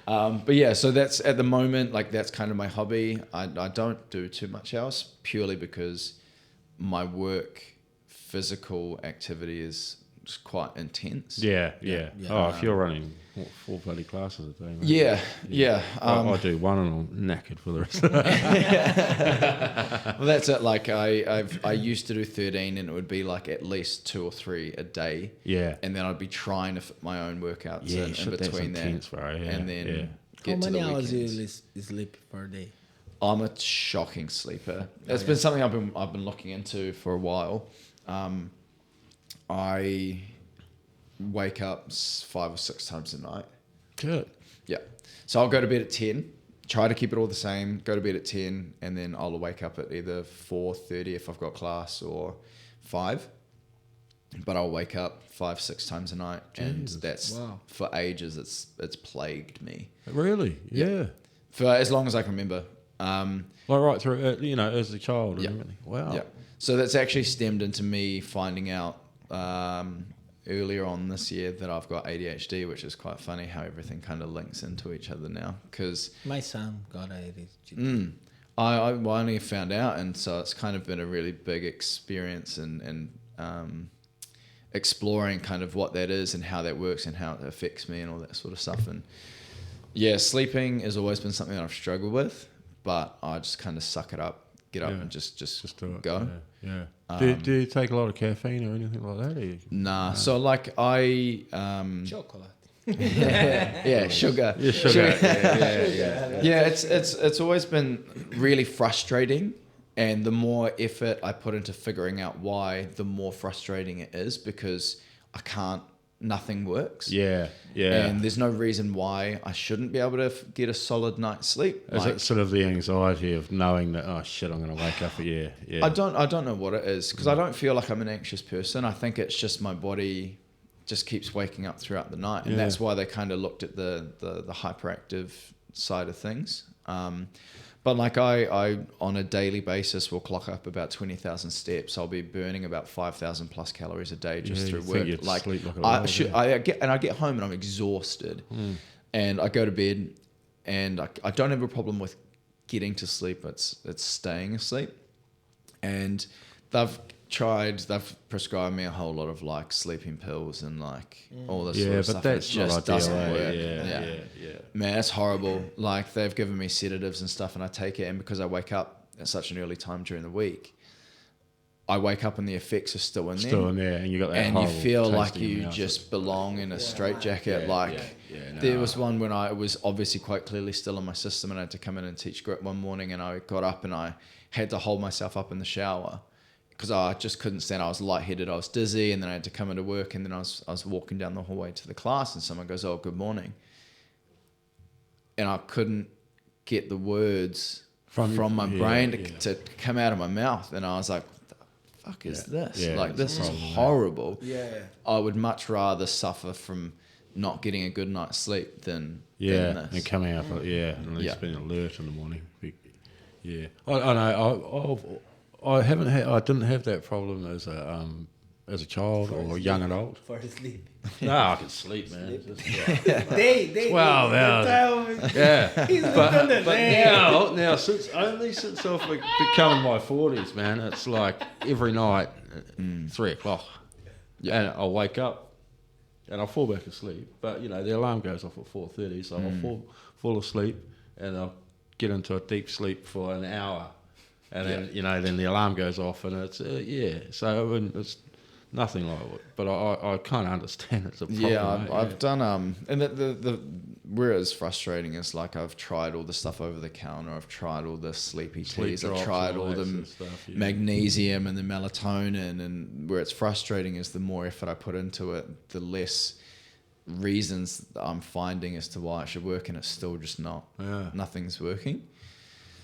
But yeah, so that's at the moment, like that's kind of my hobby. I don't do too much else purely because my work physical activity is quite intense. Yeah. Oh, if you're running 4 bloody classes a day, mate. Yeah. I do one and I'm knackered for the rest of the day. Well, that's it. Like I used to do 13, and it would be like at least 2 or 3 a day. Yeah. And then I'd be trying to fit my own workouts in that's between that. intense, bro. Yeah, and then yeah. get How to the many hours do weekends. you sleep per day? I'm a shocking sleeper. It's been something I've been looking into for a while. I wake up 5 or 6 times a night. Good. Yeah. So I'll go to bed at 10, try to keep it all the same, go to bed at 10, and then I'll wake up at either 4:30 if I've got class or 5. But I'll wake up 5, 6 times a night, and that's for ages. It's plagued me. Really? Yeah. For as long as I can remember. Like right through, as a child. Yeah. And everything. Wow. Yeah. So that's actually stemmed into me finding out earlier on this year that I've got ADHD, which is quite funny how everything kind of links into each other now. Because my son got ADHD. I only found out, and so it's kind of been a really big experience and exploring kind of what that is and how that works and how it affects me and all that sort of stuff. And yeah, sleeping has always been something that I've struggled with, but I just kind of suck it up, get up and just do it. go. Yeah. Do you take a lot of caffeine or anything like that? Or Nah. So like I Chocolate. yeah, sugar. Yeah, sugar. Yeah, it's always been really frustrating, and the more effort I put into figuring out why, the more frustrating it is because nothing works. Yeah. And there's no reason why I shouldn't be able to get a solid night's sleep. Is it sort of the anxiety of knowing that, oh shit, I'm going to wake up at I don't know what it is, because I don't feel like I'm an anxious person. I think it's just my body just keeps waking up throughout the night, and that's why they kind of looked at the hyperactive side of things. But like I on a daily basis will clock up about 20,000 steps. I'll be burning about 5,000 plus calories a day just through work. Like I get home and I'm exhausted, and I go to bed, and I don't have a problem with getting to sleep. It's staying asleep, and they've prescribed me a whole lot of like sleeping pills and like all this sort of stuff. But It that's just doesn't work. Yeah. Man, it's horrible. Like they've given me sedatives and stuff, and I take it, and because I wake up at such an early time during the week, I wake up and the effects are still in there, and you got that, and you feel like taste in your you mouth. just belong in a straitjacket. There was one when I was obviously quite clearly still in my system, and I had to come in and teach grit one morning, and I got up and I had to hold myself up in the shower, because I just couldn't stand. I was lightheaded, I was dizzy, and then I had to come into work, and then I was walking down the hallway to the class, and someone goes, "Oh, good morning," and I couldn't get the words from my brain to come out of my mouth, and I was like, "What the fuck is this? Like this is horrible." Yeah. I would much rather suffer from not getting a good night's sleep than this. And coming up, and at least being alert in the morning. Yeah, I know. I didn't have that problem as a as a child or young adult? For sleep. No, I can sleep, man. They 12 hours. Yeah. He's But now since I've become my 40s, man, it's like every night at 3 o'clock. Yeah. And I'll wake up and I'll fall back asleep. But, you know, the alarm goes off at 4:30, so I'll fall asleep and I'll get into a deep sleep for an hour. And then, you know, then the alarm goes off and it's, so it's nothing like it. But I kind of understand it's a problem. Yeah, I've done, and the where it's frustrating is like I've tried all the stuff over the counter. I've tried all the sleepy teas. I've tried all the stuff, magnesium and the melatonin. And where it's frustrating is the more effort I put into it, the less reasons I'm finding as to why it should work, and it's still just not. Yeah. Nothing's working.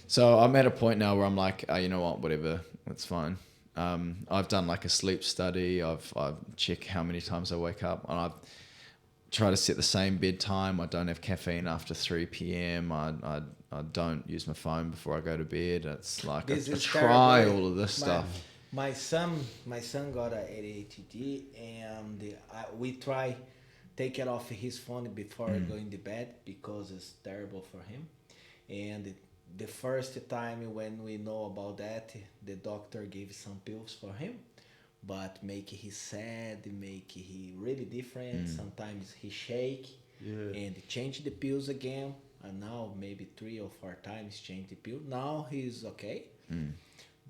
So I'm at a point now where I'm like, you know what, whatever, it's fine. I've done like a sleep study. I've checked how many times I wake up, and I've tried to set the same bedtime. I don't have caffeine after 3 p.m. I don't use my phone before I go to bed. It's like I try all of this stuff. My son got a ADHD, and we try take it off his phone before going to bed because it's terrible for him. And the first time when we know about that, the doctor gave some pills for him, but make he sad, make he really different. Sometimes he shake, and change the pills again. And now maybe 3 or 4 times change the pill. Now he's okay,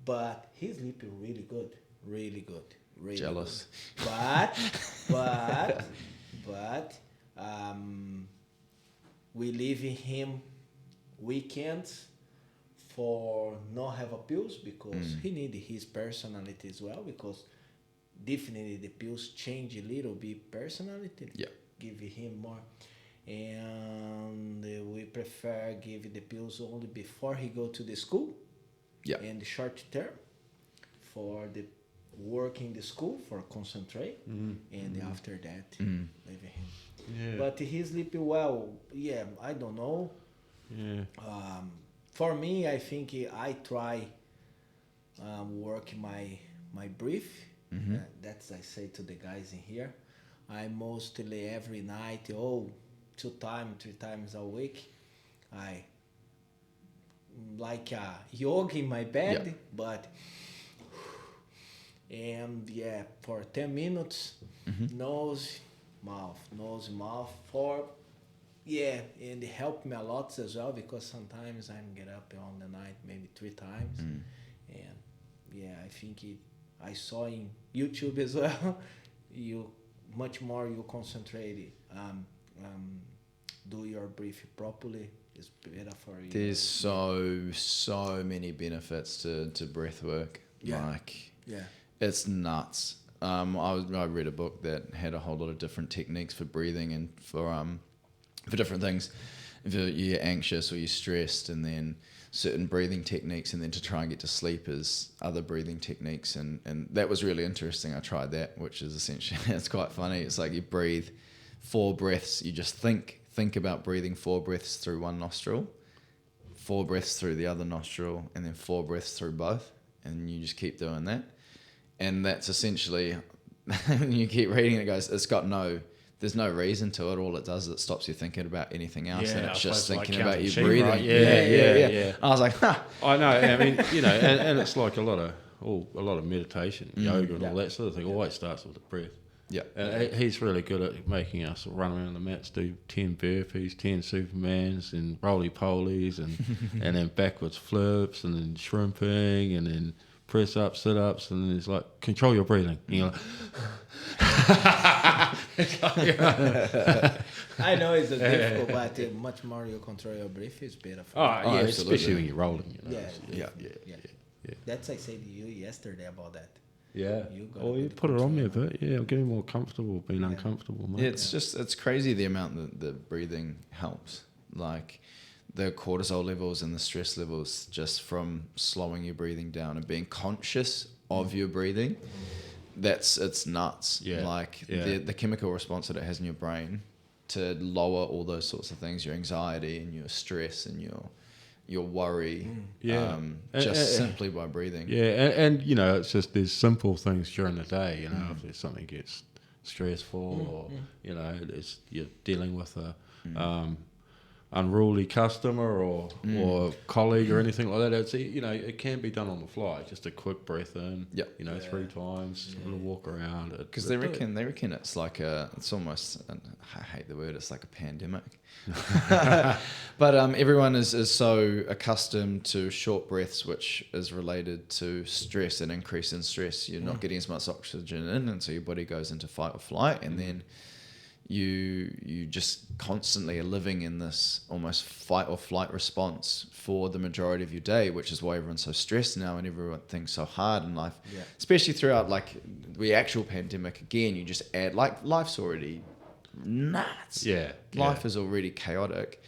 but he's sleeping really good. Really jealous. Good. But we leave him weekends for not have a pills because he need his personality as well, because definitely the pills change a little bit personality. Yeah. Give him more. And we prefer give the pills only before he go to the school. Yeah. And the short term for the work in the school for concentrate, and after that leave him. Yeah. But he's sleeping well. Yeah, I don't know. Yeah. For me, I think I try work my breath. That's I say to the guys in here. I mostly every night, 2 times, 3 times a week, I like yoga in my bed, but for 10 minutes, nose, mouth, for and it helped me a lot as well, because sometimes I get up on the night maybe 3 times, and I think I saw in YouTube as well. You much more you concentrate, do your breathing properly. It's better for you. There's so many benefits to breath work. It's nuts. I read a book that had a whole lot of different techniques for breathing and for different things. If you're anxious or you're stressed, and then certain breathing techniques, and then to try and get to sleep is other breathing techniques, and that was really interesting. I tried that, which is essentially, it's quite funny. It's like you breathe 4 breaths. You just think about breathing 4 breaths through one nostril, 4 breaths through the other nostril, and then 4 breaths through both, and you just keep doing that. And that's essentially, you keep reading it, goes, there's no reason to it. All it does is it stops you thinking about anything else, and it's just thinking about you breathing. Right? Yeah. I was like, I know. I mean, you know, and it's like a lot of meditation, yoga, and all that sort of thing. Always starts with the breath. Yeah. And he's really good at making us run around the mats, do 10 burpees, 10 Supermans, and roly-polies, and and then backwards flips, and then shrimping, and then press up, sit ups, and then it's like, control your breathing. And you're like, I know it's difficult, but much more you control your breath is better for you. Especially when you're rolling. You know? Yeah. That's I said to you yesterday about that. Yeah. You put it on me a bit. Yeah, I'm getting more comfortable being uncomfortable, mate. Yeah, it's crazy the amount that the breathing helps. Like the cortisol levels and the stress levels just from slowing your breathing down and being conscious of your breathing. It's nuts. Yeah. Like the chemical response that it has in your brain to lower all those sorts of things, your anxiety and your stress and your your worry, simply by breathing. Yeah, and you know, it's just there's simple things during the day. You know, if there's something gets stressful, or you know, you're dealing with a unruly customer or colleague or anything like that. It's, you know, it can be done on the fly. Just a quick breath in. Yep. You know, 3 times, a little walk around. Because they reckon it's like it's almost, I hate the word, it's like a pandemic. But everyone is so accustomed to short breaths, which is related to stress, an increase in stress. You're not getting as much oxygen in, and so your body goes into fight or flight, and then you just constantly are living in this almost fight or flight response for the majority of your day, which is why everyone's so stressed now and everything's so hard in life, especially throughout like the actual pandemic. Again, you just add, like, life's already nuts. Life is already chaotic,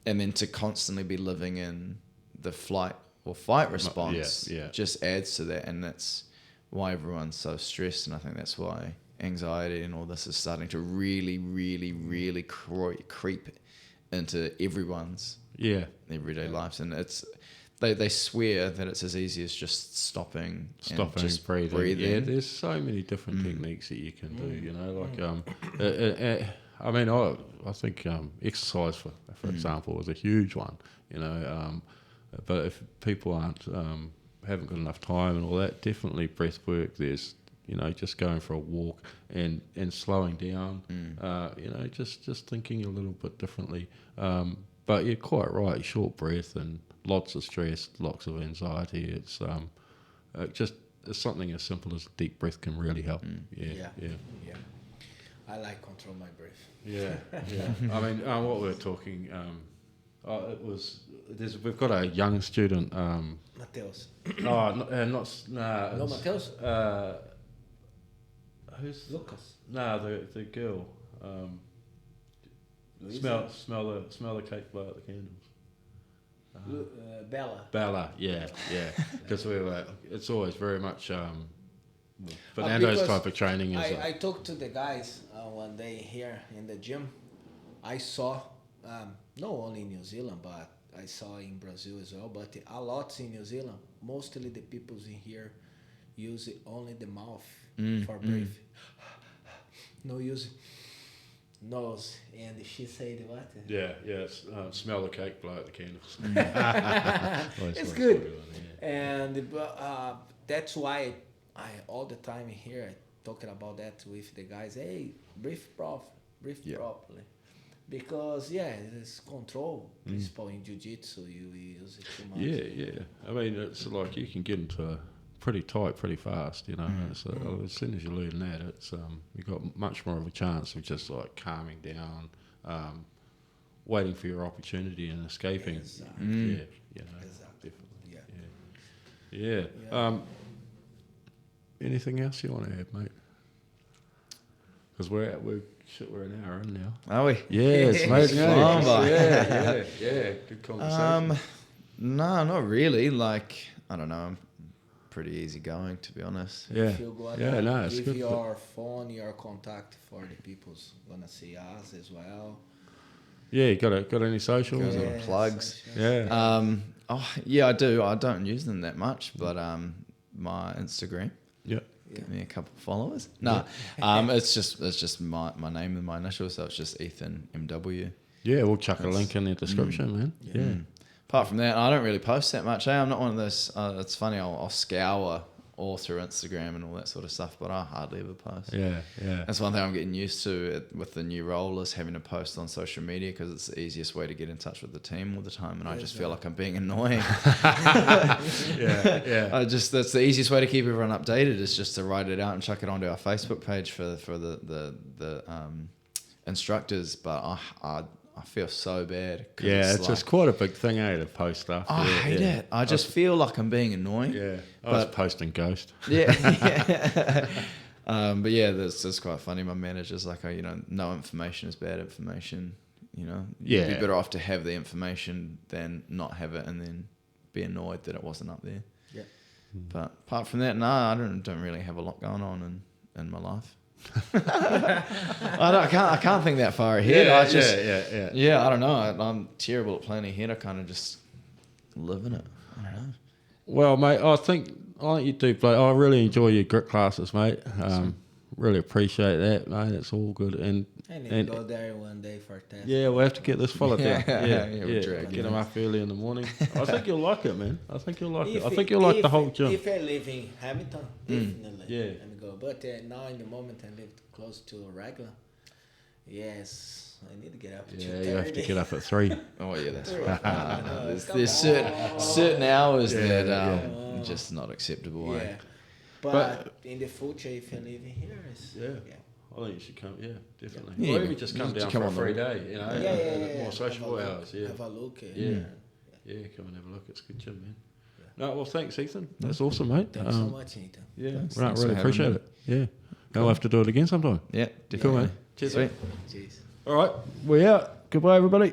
and then to constantly be living in the flight or fight response just adds to that, and that's why everyone's so stressed. And I think that's why anxiety and all this is starting to really, really, really creep into everyone's everyday lives. And it's they swear that it's as easy as just stopping and just breathing. Yeah, there's so many different techniques that you can do. You know, like I mean, I think exercise, for example, is a huge one. You know, but if people haven't got enough time and all that, definitely breath work. There's, you know, just going for a walk and slowing down, you know, just thinking a little bit differently. But you're quite right, short breath and lots of stress, lots of anxiety. It's just something as simple as a deep breath can really help. Yeah. I like control my breath. Yeah. I mean, what we were talking, we've got a young student. Mateus. No, Mateus? Who's Lucas? No, the girl. Smell the cake, blow out the candles. Bella, yeah. Because it's always very much Fernando's type of training. I talked to the guys one day here in the gym. I saw, not only in New Zealand, but I saw in Brazil as well, but a lot in New Zealand. Mostly the people in here use only the mouth for breath. No use nose. And she said what? Smell the cake, blow out the candles. It's good. And that's why I all the time here talking about that with the guys. Hey, breathe properly. Because it's control principle in jiu-jitsu. You use it too much. Yeah. I mean, it's like you can get into pretty tight pretty fast, you know. So as soon as you learn that, it's you've got much more of a chance of just like calming down, waiting for your opportunity and escaping. Exactly. Definitely. Yeah. Anything else you want to add, mate? Because we're an hour in now. Are we? Yeah, it's amazing. Yeah. Good conversation. No, not really. Like, I don't know. I'm pretty easy-going, to be honest. Yeah. If you go It's give good. your phone, your contact for the people's gonna see us as well. Yeah, you got any socials? Got any plugs? Yeah. I do. I don't use them that much, but my Instagram. Yeah. Give me a couple of followers. No, it's just my name and my initials, so it's just Ethan MW. Yeah, we'll chuck a link in the description, man. Yeah. Apart from that, I don't really post that much. I'm not one of those. It's funny. I'll scour all through Instagram and all that sort of stuff, but I hardly ever post. Yeah. That's one thing I'm getting used to with the new role, is having to post on social media, because it's the easiest way to get in touch with the team all the time, and I just feel like I'm being annoying. Yeah. That's the easiest way to keep everyone updated, is just to write it out and chuck it onto our Facebook page for the instructors. But I feel so bad. Yeah, it's just quite a big thing, to post stuff. I hate it. I just feel like I'm being annoying. Yeah, I was posting Ghost. Yeah. But yeah, that's quite funny. My manager's like, no information is bad information. You know, you'd be better off to have the information than not have it, and then be annoyed that it wasn't up there. Yeah. But apart from that, no, I don't really have a lot going on in my life. I can't think that far ahead. I don't know. I'm terrible at planning ahead. I kind of just living it. I don't know. Well, mate, I think you do play. I really enjoy your grit classes, mate. Really appreciate that, mate. It's all good. And I need to go there one day for a test. yeah, we'll have to get this fella down. We'll drag Get him him up early in the morning. I think you'll like it, man. I think you'll like it. I think you'll like the whole gym. If I live in Hamilton, definitely. Yeah. I'm go. But now in the moment I live close to a regular. Yes, I need to get up. Yeah, you have to get up at 3. Oh yeah, that's right. There's certain hours that just not acceptable. Yeah. But in the future, if you're living here, it's, I think you should come. Yeah, definitely. Yeah, Or maybe just come down for a free day. You know, more sociable hours. Yeah, have a look. yeah, come and have a look. It's a good gym, man. No, well, thanks, Ethan. That's awesome, mate. Thanks so much, Ethan. Yeah, Thanks really for appreciate having it. Yeah, I'll have to do it again sometime. Yeah, Cool, definitely. mate. Cheers, Sweet. Cheers. All right, we're out. Goodbye, everybody.